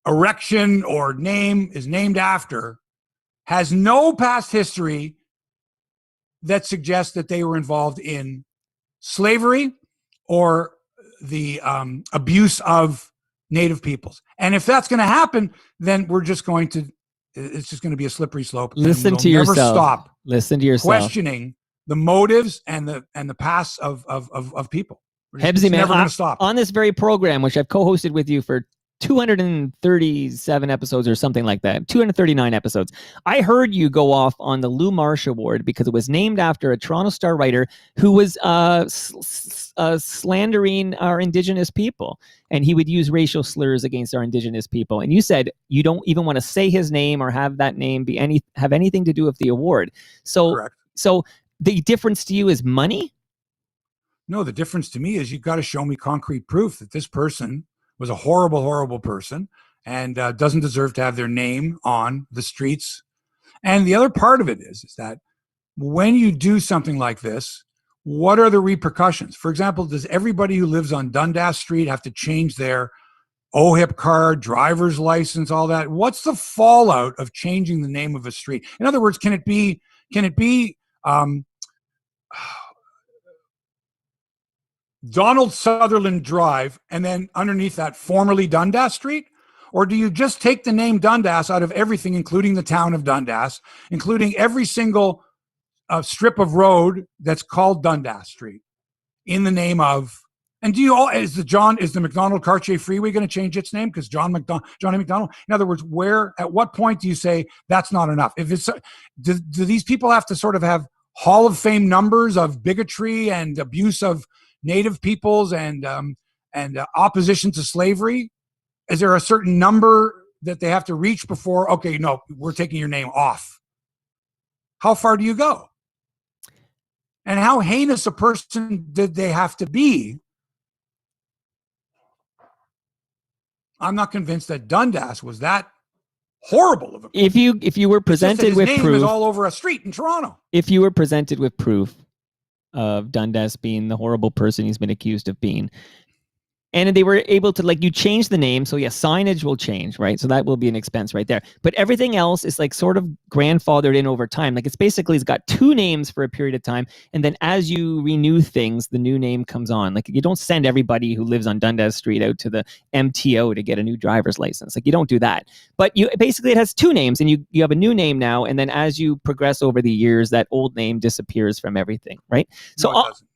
erection or name is named after has no past history that suggests that they were involved in slavery or the abuse of Native peoples. And if that's going to happen, then it's just going to be a slippery slope. Listen to yourself. Never stop. Listen to yourself. Questioning the motives and the past of people. HEBSY, man, never going to stop. On this very program, which I've co-hosted with you for 237 episodes or something like that, 239 episodes. I heard you go off on the Lou Marsh Award because it was named after a Toronto Star writer who was slandering our Indigenous people. And he would use racial slurs against our Indigenous people. And you said you don't even want to say his name or have that name have anything to do with the award. So, correct. So the difference to you is money? No, the difference to me is you've got to show me concrete proof that this person was a horrible, horrible person and doesn't deserve to have their name on the streets. And the other part of it is that when you do something like this, what are the repercussions? For example, does everybody who lives on Dundas Street have to change their OHIP card, driver's license, all that? What's the fallout of changing the name of a street? In other words, can it be Donald Sutherland Drive, and then underneath that, formerly Dundas Street? Or do you just take the name Dundas out of everything, including the town of Dundas, including every single strip of road that's called Dundas Street, in the name of? And is the McDonald-Cartier Freeway going to change its name because John A. McDonald? In other words, at what point do you say that's not enough? If it's do these people have to sort of have Hall of Fame numbers of bigotry and abuse of Native peoples and opposition to slavery? Is there a certain number that they have to reach before, okay, no, we're taking your name off? How far do you go? And how heinous a person did they have to be? I'm not convinced that Dundas was that horrible of a person. If you were presented with proof, his name is all over a street in Toronto. If you were presented with proof of Dundas being the horrible person he's been accused of being, and they were able to, like, you change the name, so yeah, signage will change, right? So that will be an expense right there. But everything else is like sort of grandfathered in over time. Like it's got two names for a period of time, and then as you renew things, the new name comes on. Like you don't send everybody who lives on Dundas Street out to the MTO to get a new driver's license. Like you don't do that. But it has two names, and you have a new name now, and then as you progress over the years, that old name disappears from everything, right? So no, it doesn't.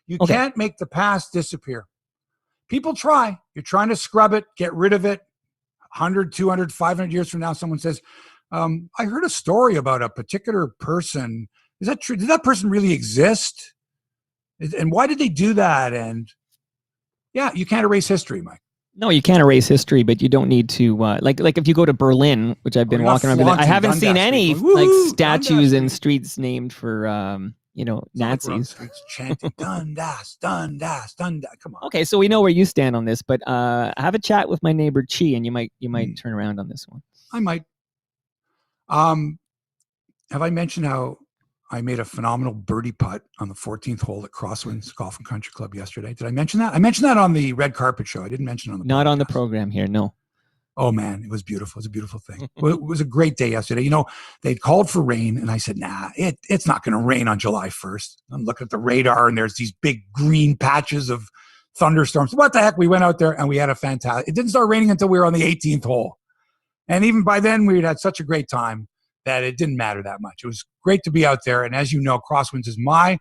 You can't make the past disappear. People try. You're trying to scrub it, get rid of it. 100, 200, 500 years from now, someone says, I heard a story about a particular person. Is that true? Did that person really exist? And why did they do that? And yeah, you can't erase history, Mike. No, you can't erase history, but you don't need to, like if you go to Berlin, which I've been walking around, I haven't seen any statues and streets named for, Like we're on the Nazis. streets chanting Dundas, Dundas, Dundas. Come on. Okay, so we know where you stand on this, but have a chat with my neighbor Chi, and you might turn around on this one. I might. Have I mentioned how I made a phenomenal birdie putt on the 14th hole at Crosswinds Golf and Country Club yesterday? Did I mention that? I mentioned that on the Red Carpet Show. I didn't mention it on the Not podcast. on the program here, no. Oh, man, it was beautiful. It was a beautiful thing. It was a great day yesterday. They'd called for rain, and I said, nah, it's not going to rain on July 1st. I'm looking at the radar, and there's these big green patches of thunderstorms. What the heck? We went out there, and we had a fantastic – it didn't start raining until we were on the 18th hole. And even by then, we had such a great time that it didn't matter that much. It was great to be out there. And as you know, Crosswinds is my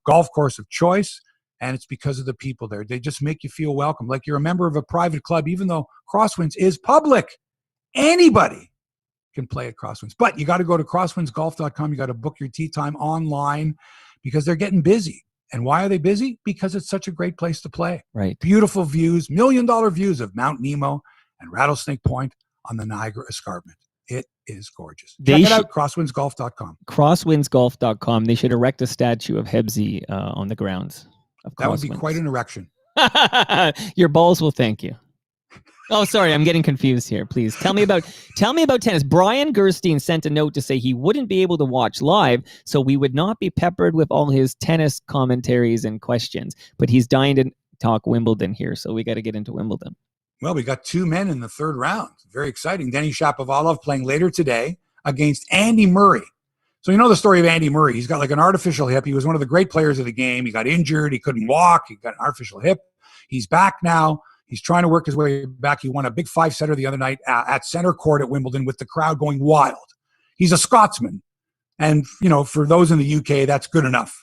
golf course of choice, and it's because of the people there. They just make you feel welcome, like you're a member of a private club, even though Crosswinds is public. Anybody can play at Crosswinds. But you got to go to crosswindsgolf.com. You got to book your tee time online because they're getting busy. And why are they busy? Because it's such a great place to play. Right. Beautiful views, $1 million views of Mount Nemo and Rattlesnake Point on the Niagara Escarpment. It is gorgeous. Check it out, crosswindsgolf.com. Crosswindsgolf.com. They should erect a statue of HEBSY on the grounds of Crosswinds. That would be quite an erection. Your balls will thank you. Oh, sorry, I'm getting confused here. Please tell me about tennis. Brian Gerstein sent a note to say he wouldn't be able to watch live, so we would not be peppered with all his tennis commentaries and questions. But he's dying to talk Wimbledon here, so we got to get into Wimbledon. Well, we got two men in the third round. Very exciting. Denny Shapovalov playing later today against Andy Murray. So you know the story of Andy Murray. He's got like an artificial hip. He was one of the great players of the game. He got injured. He couldn't walk. He got an artificial hip. He's back now. He's trying to work his way back. He won a big 5-setter the other night at center court at Wimbledon with the crowd going wild. He's a Scotsman. And, for those in the UK, that's good enough.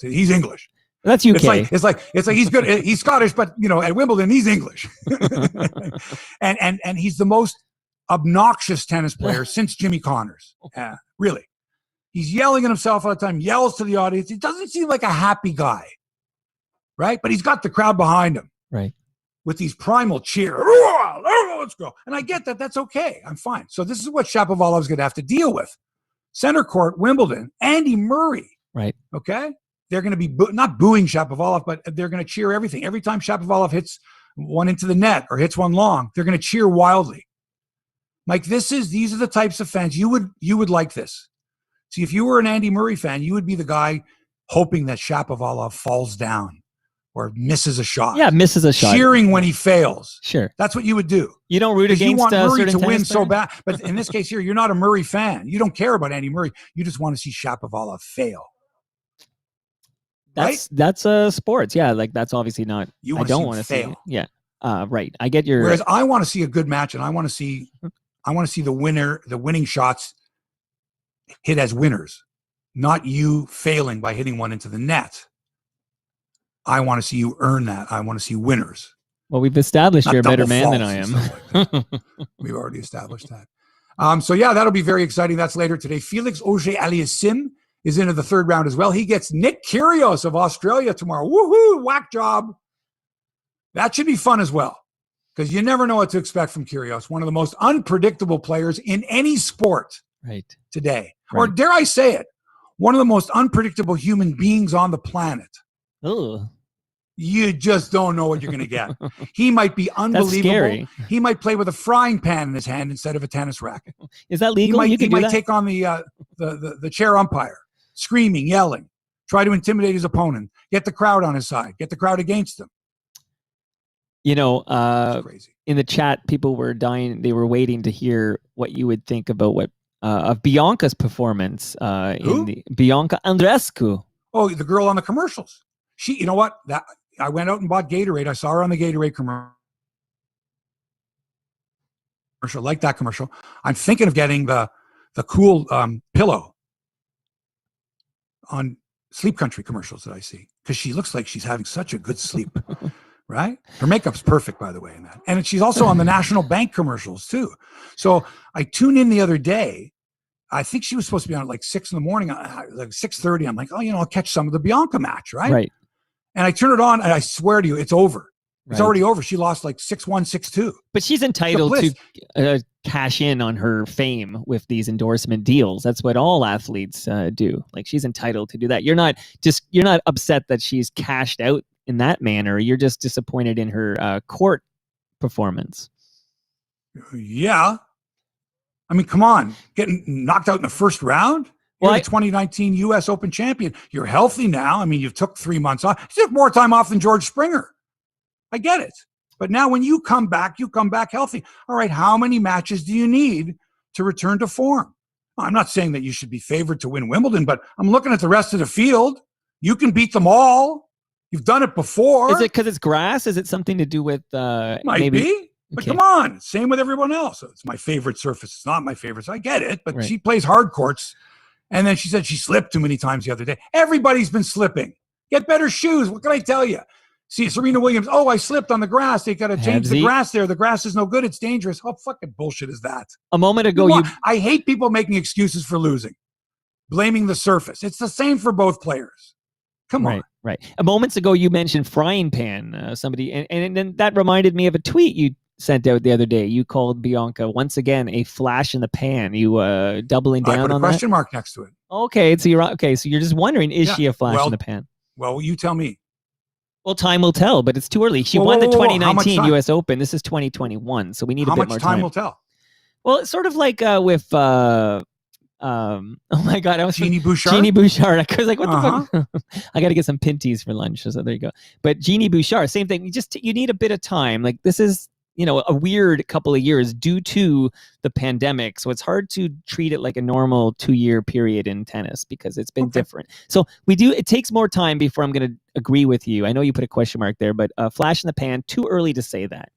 He's English. That's UK. It's like he's good. He's Scottish, but at Wimbledon he's English. and he's the most obnoxious tennis player since Jimmy Connors. Really, he's yelling at himself all the time. Yells to the audience. He doesn't seem like a happy guy, right? But he's got the crowd behind him, right? With these primal cheer. Let's go. And I get that. That's okay. I'm fine. So this is what Shapovalov's going to have to deal with. Center court, Wimbledon, Andy Murray. Right. Okay. They're going to be not booing Shapovalov, but they're going to cheer everything. Every time Shapovalov hits one into the net or hits one long, they're going to cheer wildly. Mike, these are the types of fans you would like this. See, if you were an Andy Murray fan, you would be the guy hoping that Shapovalov falls down or misses a shot. Yeah, misses a shot. Cheering when he fails. Sure. That's what you would do. You don't root against you want Murray to win so fan? bad. But in this case here, you're not a Murray fan. You don't care about Andy Murray. You just want to see Shapovalov fail. That's sports. Yeah, that's obviously not. I don't want to see. Yeah, right. I get your. Whereas I want to see a good match, and I want to see the winning shots hit as winners, not you failing by hitting one into the net. I want to see you earn that. I want to see winners. Well, we've established you're a better man than I am. We've already established that. So yeah, that'll be very exciting. That's later today. Felix Auger-Aliassime is into the third round as well. He gets Nick Kyrgios of Australia tomorrow. Woohoo! Whack job. That should be fun as well, because you never know what to expect from Kyrgios, one of the most unpredictable players in any sport today. Right. Or dare I say it, one of the most unpredictable human beings on the planet. Ugh. You just don't know what you're going to get. He might be unbelievable. He might play with a frying pan in his hand instead of a tennis racket. Is that legal? He might take on the chair umpire, screaming, yelling, try to intimidate his opponent, get the crowd on his side, get the crowd against him. Crazy. In the chat, people were dying. They were waiting to hear what you would think about of Bianca's performance Bianca Andreescu. Oh, the girl on the commercials. You know what? I went out and bought Gatorade. I saw her on the Gatorade commercial. Like that commercial. I'm thinking of getting the cool pillow on Sleep Country commercials that I see, because she looks like she's having such a good sleep, right? Her makeup's perfect, by the way, in that. And she's also on the National Bank commercials too. So I tuned in the other day. I think she was supposed to be on at 6 in the morning, like 6:30. I'm like, I'll catch some of the Bianca match, right? Right. And I turn it on, and I swear to you, it's over. It's already over. She lost like 6-1, 6-2. But she's entitled to cash in on her fame with these endorsement deals. That's what all athletes do. Like, she's entitled to do that. You're not upset that she's cashed out in that manner. You're just disappointed in her court performance. Yeah. I mean, come on. Getting knocked out in the first round? You're the 2019 U.S. Open champion. You're healthy now. I mean, you took 3 months off. You took more time off than George Springer. I get it. But now when you come back healthy. All right, how many matches do you need to return to form? I'm not saying that you should be favored to win Wimbledon, but I'm looking at the rest of the field. You can beat them all. You've done it before. Is it because it's grass? Is it something to do with Might be. But come on. Same with everyone else. It's my favorite surface. It's not my favorite. So I get it. But she plays hard courts. And then she said she slipped too many times the other day. Everybody's been slipping. Get better shoes. What can I tell you? See, Serena Williams, I slipped on the grass. They got to change the grass there. The grass is no good. It's dangerous. How fucking bullshit is that? A moment ago, I hate people making excuses for losing, blaming the surface. It's the same for both players. Come on. Right. A moment ago, you mentioned frying pan. Somebody, and then that reminded me of a tweet you sent out the other day. You called Bianca once again a flash in the pan. You doubling down on that? I put a question mark next to it. Okay, so you're just wondering, is she a flash in the pan? Well, you tell me. Well, time will tell, but it's too early. She won the 2019 U.S. Open. This is 2021, so we need a bit more time. How much time will tell? Well, it's sort of like with oh my God, I was Jeannie Bouchard. Jeannie Bouchard. I was like, what the fuck? I got to get some pinties for lunch. So there you go. But Jeannie Bouchard, same thing. You need a bit of time. Like, this is, a weird couple of years due to the pandemic. So it's hard to treat it like a normal 2-year period in tennis because it's been different. So it takes more time before I'm going to agree with you. I know you put a question mark there, but flash in the pan, too early to say that.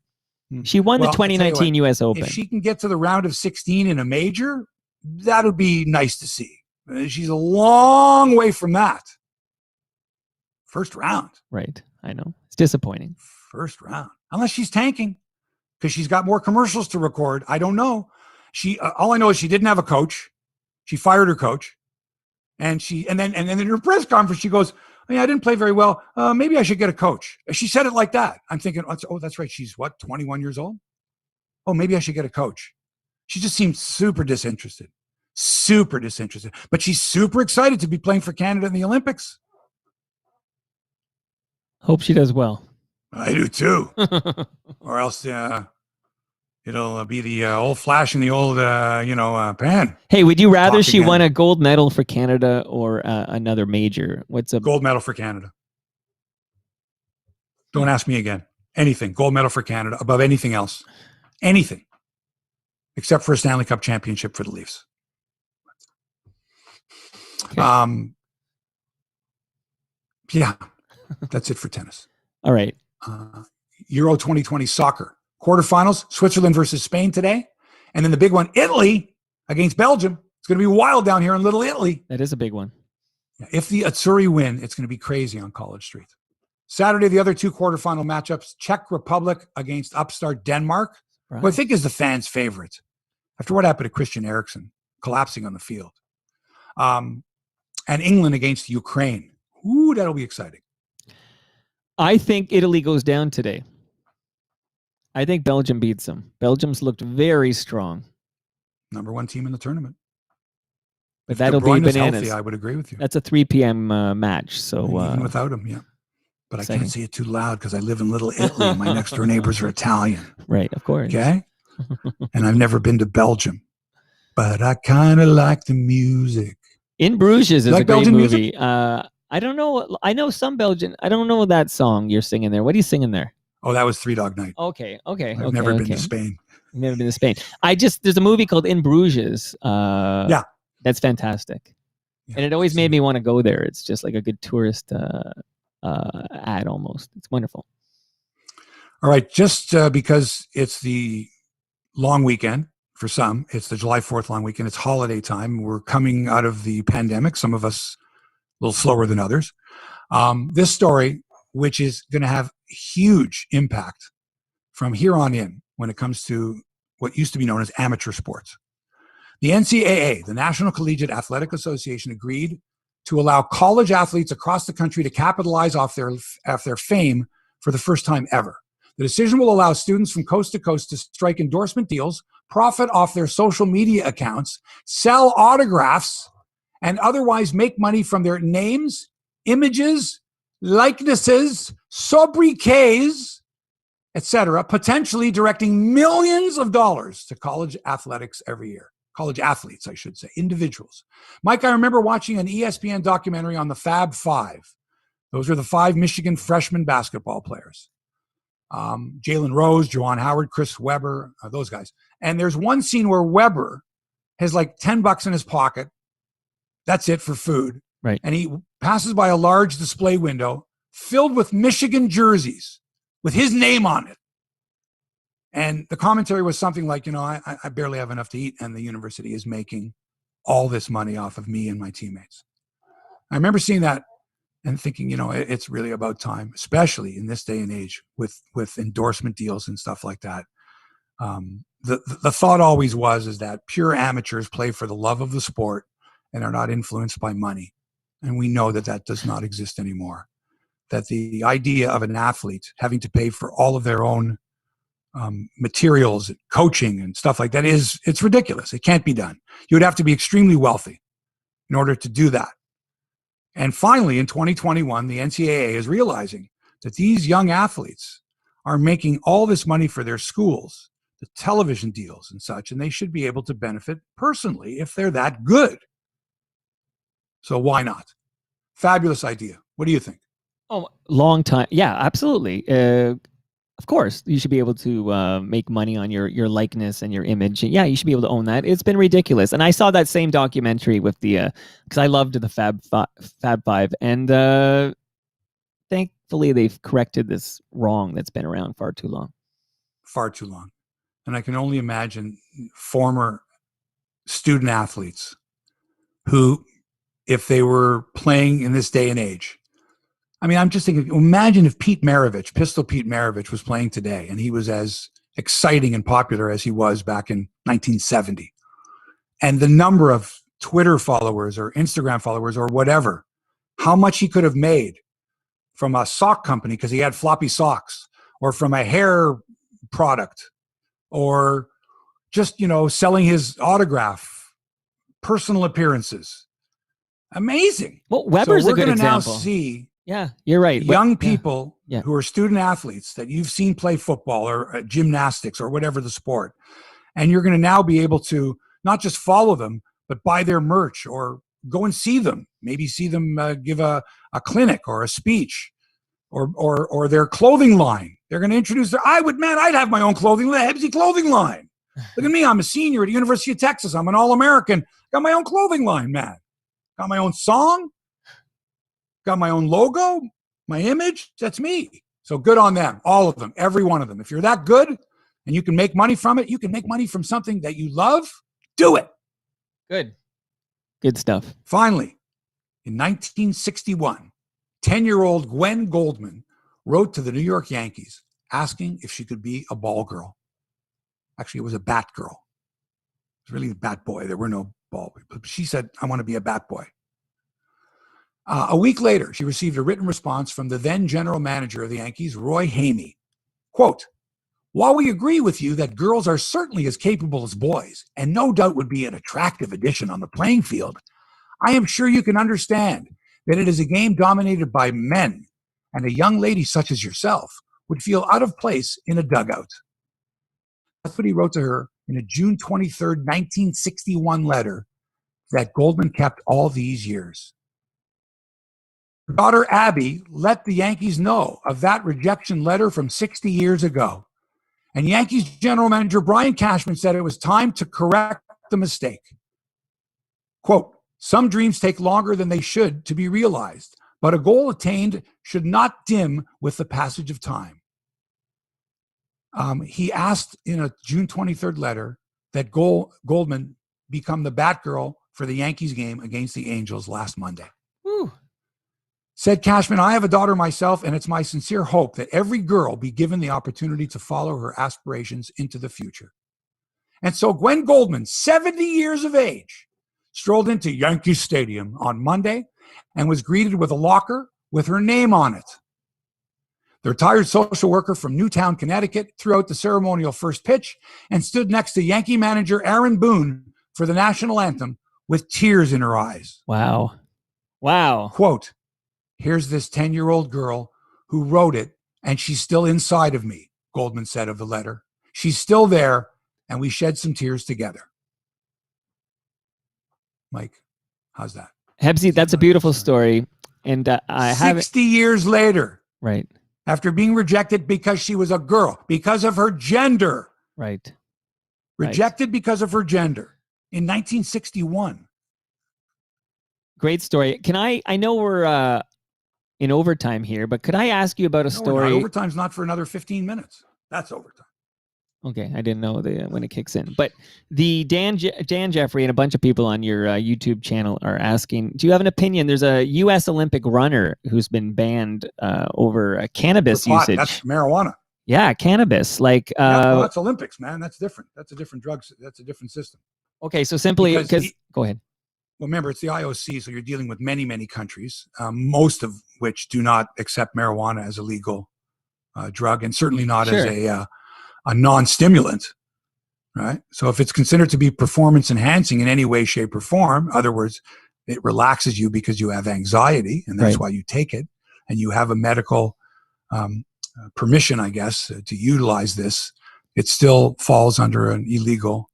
She won the 2019 U.S. Open. If she can get to the round of 16 in a major, that would be nice to see. She's a long way from that. First round. Right. I know. It's disappointing. First round. Unless she's tanking. Because she's got more commercials to record. I don't know. All I know is she didn't have a coach. She fired her coach, and then in her press conference she goes, I didn't play very well. Maybe I should get a coach. She said it like that. I'm thinking, that's right. She's 21 years old. Oh, maybe I should get a coach. She just seems super disinterested. But she's super excited to be playing for Canada in the Olympics. Hope she does well. I do too. Or else it'll be the old flash in the old pan. Hey, would you rather she won a gold medal for Canada or another major? What's a gold medal for Canada? Don't ask me again. Anything. Gold medal for Canada above anything else. Anything. Except for a Stanley Cup championship for the Leafs. Okay. Yeah. That's it for tennis. All right. Euro 2020 soccer quarterfinals, Switzerland versus Spain today. And then the big one, Italy against Belgium. It's going to be wild down here in Little Italy. That is a big one. If the Azzurri win, it's going to be crazy on College Street. Saturday, the other two quarterfinal matchups, Czech Republic against upstart Denmark, who I think is the fans' favorite after what happened to Christian Eriksen collapsing on the field. And England against Ukraine. Ooh, that'll be exciting. I think Italy goes down today. I think Belgium beats them. Belgium's looked very strong. Number one team in the tournament. But that'll be bananas. Healthy, I would agree with you. That's a 3 p.m. Match. So even without him, yeah. But I can't say it too loud because I live in Little Italy. My next door neighbors are Italian. Right, of course. Okay? And I've never been to Belgium. But I kind of like the music. In Bruges is a great movie. Music? I don't know. I know some Belgian. I don't know that song you're singing there. What are you singing there? Oh, that was Three Dog Night. Okay. I've never been to Spain. Never been to Spain. There's a movie called In Bruges. Yeah. That's fantastic. Yeah, and it always made me want to go there. It's just like a good tourist ad almost. It's wonderful. All right. Just because it's the long weekend for some, it's the July 4th long weekend. It's holiday time. We're coming out of the pandemic. Some of us a little slower than others. This story, which is going to have huge impact from here on in when it comes to what used to be known as amateur sports. The NCAA, the National Collegiate Athletic Association, agreed to allow college athletes across the country to capitalize off their fame for the first time ever. The decision will allow students from coast to coast to strike endorsement deals, profit off their social media accounts, sell autographs, and otherwise make money from their names, images, likenesses, sobriquets, etc., potentially directing millions of dollars to college athletics every year. College athletes, I should say, individuals. Mike, I remember watching an ESPN documentary on the Fab Five. Those are the 5 Michigan freshman basketball players. Jalen Rose, Juwan Howard, Chris Webber, those guys. And there's one scene where Webber has like $10 in his pocket. That's it for food. Right. And he passes by a large display window filled with Michigan jerseys with his name on it. And the commentary was something like, I barely have enough to eat, and the university is making all this money off of me and my teammates. I remember seeing that and thinking, it's really about time, especially in this day and age with endorsement deals and stuff like that. The thought always is that pure amateurs play for the love of the sport and are not influenced by money. And we know that does not exist anymore. That the idea of an athlete having to pay for all of their own materials, coaching and stuff like that it's ridiculous. It can't be done. You would have to be extremely wealthy in order to do that. And finally, in 2021, the NCAA is realizing that these young athletes are making all this money for their schools, the television deals and such, and they should be able to benefit personally if they're that good. So why not? Fabulous idea. What do you think? Oh, long time. Yeah, absolutely. Of course, you should be able to make money on your likeness and your image. Yeah, you should be able to own that. It's been ridiculous. And I saw that same documentary with the because I loved the Fab Five, and thankfully they've corrected this wrong that's been around far too long. Far too long. And I can only imagine former student athletes who, if they were playing in this day and age, I mean, I'm just thinking, imagine if Pistol Pete Maravich was playing today and he was as exciting and popular as he was back in 1970. And the number of Twitter followers or Instagram followers or whatever, how much he could have made from a sock company because he had floppy socks, or from a hair product, or just, selling his autograph, personal appearances. Amazing. Well, Weber's a good example. Now see you're right. Young people who are student athletes that you've seen play football or gymnastics or whatever the sport. And you're going to now be able to not just follow them, but buy their merch or go and see them, maybe see them give a clinic or a speech or their clothing line. They're going to introduce I'd have my own clothing line, HEBSY clothing line. Look at me. I'm a senior at the University of Texas. I'm an All-American. Got my own clothing line, man. Got my own song. Got my own logo, my image. That's me. So good on them, all of them, every one of them. If you're that good and you can make money from it, you can make money from something that you love, do it. Good stuff. Finally, in 1961, 10-year-old Gwen Goldman wrote to the New York Yankees asking if she could be a ball girl. Actually, it was a bat girl. It was really a bat boy. There were no ball. But she said, I want to be a bat boy. A week later, she received a written response from the then general manager of the Yankees, Roy Hamey. Quote, while we agree with you that girls are certainly as capable as boys and no doubt would be an attractive addition on the playing field, I am sure you can understand that it is a game dominated by men, and a young lady such as yourself would feel out of place in a dugout. That's what he wrote to her in a June 23rd, 1961 letter that Goldman kept all these years. Her daughter Abby let the Yankees know of that rejection letter from 60 years ago. And Yankees general manager Brian Cashman said it was time to correct the mistake. Quote, some dreams take longer than they should to be realized, but a goal attained should not dim with the passage of time. He asked in a June 23rd letter that Goldman become the batgirl for the Yankees game against the Angels last Monday. Woo. Said Cashman, I have a daughter myself, and it's my sincere hope that every girl be given the opportunity to follow her aspirations into the future. And so Gwen Goldman, 70 years of age, strolled into Yankee Stadium on Monday and was greeted with a locker with her name on it. The retired social worker from Newtown, Connecticut, threw out the ceremonial first pitch and stood next to Yankee manager Aaron Boone for the national anthem with tears in her eyes. Wow. Wow. Quote, "Here's this 10-year-old girl who wrote it, and she's still inside of me," Goldman said of the letter. "She's still there, and we shed some tears together." Mike, how's that? Hebsy, that's a beautiful story. And I have 60 years later. Right. After being rejected because she was a girl, because of her gender. Right. Rejected because of her gender in 1961. Great story. Can I know we're in overtime here, but could I ask you about a story? Overtime's not for another 15 minutes. That's overtime. Okay, I didn't know when it kicks in. But the Dan Jeffrey and a bunch of people on your YouTube channel are asking, do you have an opinion? There's a U.S. Olympic runner who's been banned over cannabis usage. That's marijuana. Yeah, cannabis. Like that's Olympics, man. That's different. That's a different drug. That's a different system. Okay, so simply because go ahead. Well, remember, it's the IOC, so you're dealing with many, many countries, most of which do not accept marijuana as a legal drug, and certainly not as a non-stimulant, right? So if it's considered to be performance enhancing in any way, shape, or form, in other words, it relaxes you because you have anxiety, and that's why you take it, and you have a medical permission, I guess, to utilize this, it still falls under an illegal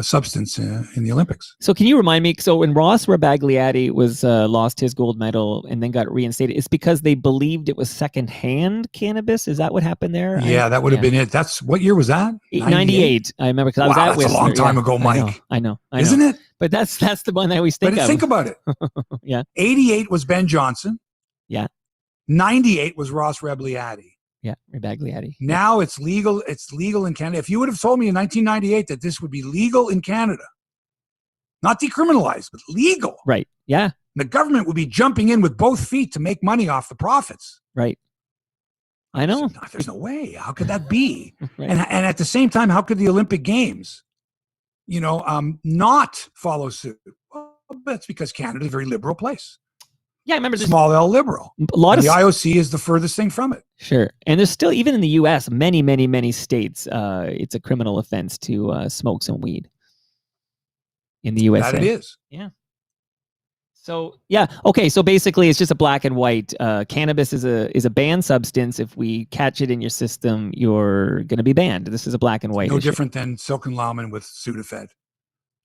substance in the Olympics. So can you remind me, so when Ross Rebagliati was lost his gold medal and then got reinstated, it's because they believed it was secondhand cannabis? Is that what happened there? Yeah, that would have been it. That's what year was that? 98. I remember because I was at Whistler. That's a long time ago, Mike. I know. Isn't it? But that's the one that we think of. But think about it. Yeah. 88 was Ben Johnson. Yeah. 98 was Ross Rebagliati. Yeah, Rebagliati. Now it's legal. It's legal in Canada. If you would have told me in 1998 that this would be legal in Canada, not decriminalized, but legal. Right. Yeah. The government would be jumping in with both feet to make money off the profits. Right. I know. There's no way. How could that be? Right. And at the same time, how could the Olympic Games, not follow suit? Well, that's because Canada is a very liberal place. Yeah, I remember small L liberal. The IOC is the furthest thing from it. Sure. And there's still, even in the U.S., many, many, many states, it's a criminal offense to smoke some weed in the USA. That it is. Yeah. So, yeah. Okay. So basically, it's just a black and white. Cannabis is a banned substance. If we catch it in your system, you're going to be banned. This is a black and white No issue. Different than Silken Laumann with Sudafed,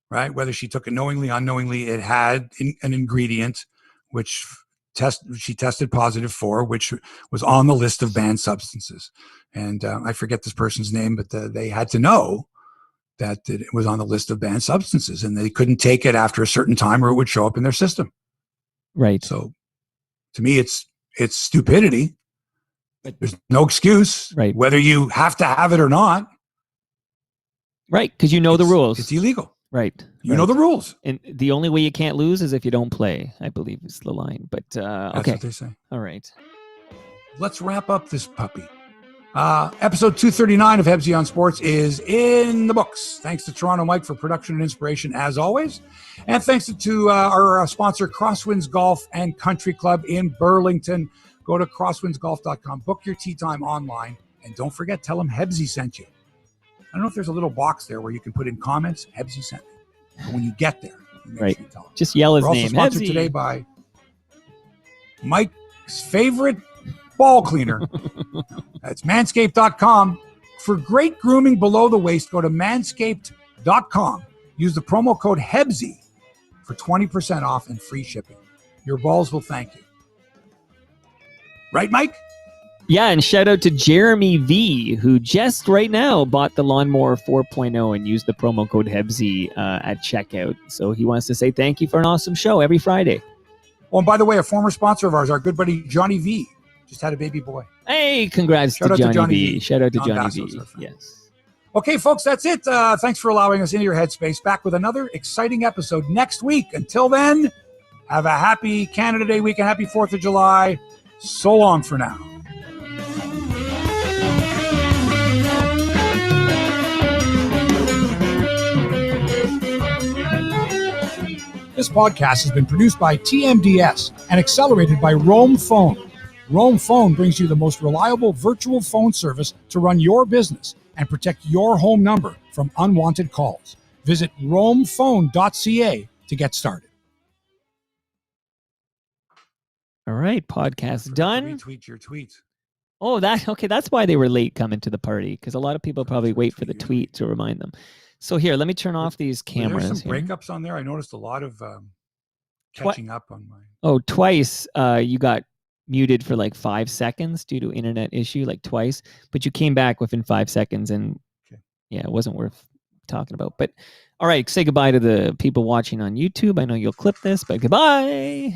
right? Whether she took it knowingly, unknowingly, it had an ingredient which she tested positive for, which was on the list of banned substances. And I forget this person's name, but they had to know that it was on the list of banned substances, and they couldn't take it after a certain time or it would show up in their system. Right. So to me, it's stupidity. But there's no excuse, right, whether you have to have it or not. Right, because you know the rules. It's illegal. Right. You know the rules. And the only way you can't lose is if you don't play, I believe is the line. But That's okay. what they say. All right. Let's wrap up this puppy. Episode 239 of HEBSY on Sports is in the books. Thanks to Toronto Mike for production and inspiration, as always. And thanks to our sponsor, Crosswinds Golf and Country Club in Burlington. Go to crosswindsgolf.com. Book your tee time online. And don't forget, tell them HEBSY sent you. I don't know if there's a little box there where you can put in comments, HEBSY sent me. But when you get there, right, just yell his name. We're also sponsored today by Mike's favorite ball cleaner. That's manscaped.com. For great grooming below the waist, go to manscaped.com. Use the promo code HEBSY for 20% off and free shipping. Your balls will thank you. Right, Mike? Yeah, and shout out to Jeremy V, who just right now bought the Lawnmower 4.0 and used the promo code HEBSY at checkout. So he wants to say thank you for an awesome show every Friday. Oh, and by the way, a former sponsor of ours, our good buddy Johnny V, just had a baby boy. Hey, congrats to Johnny V. Shout out to Johnny V. Yes. Okay, folks, that's it. Thanks for allowing us into your headspace. Back with another exciting episode next week. Until then, have a happy Canada Day week and happy 4th of July. So long for now. This podcast has been produced by TMDS and accelerated by Rome Phone. Roam Phone brings you the most reliable virtual phone service to run your business and protect your home number from unwanted calls. Visit roamphone.ca to get started. All right, podcast done. Retweet your tweets. Oh, that's why they were late coming to the party, because a lot of people probably wait for the tweet to remind them. So here, let me turn off these cameras. There's some breakups on there. I noticed a lot of catching up on my. Oh, twice you got muted for like 5 seconds due to internet issue, like twice, but you came back within 5 seconds, and yeah, it wasn't worth talking about. But all right, say goodbye to the people watching on YouTube. I know you'll clip this, but goodbye.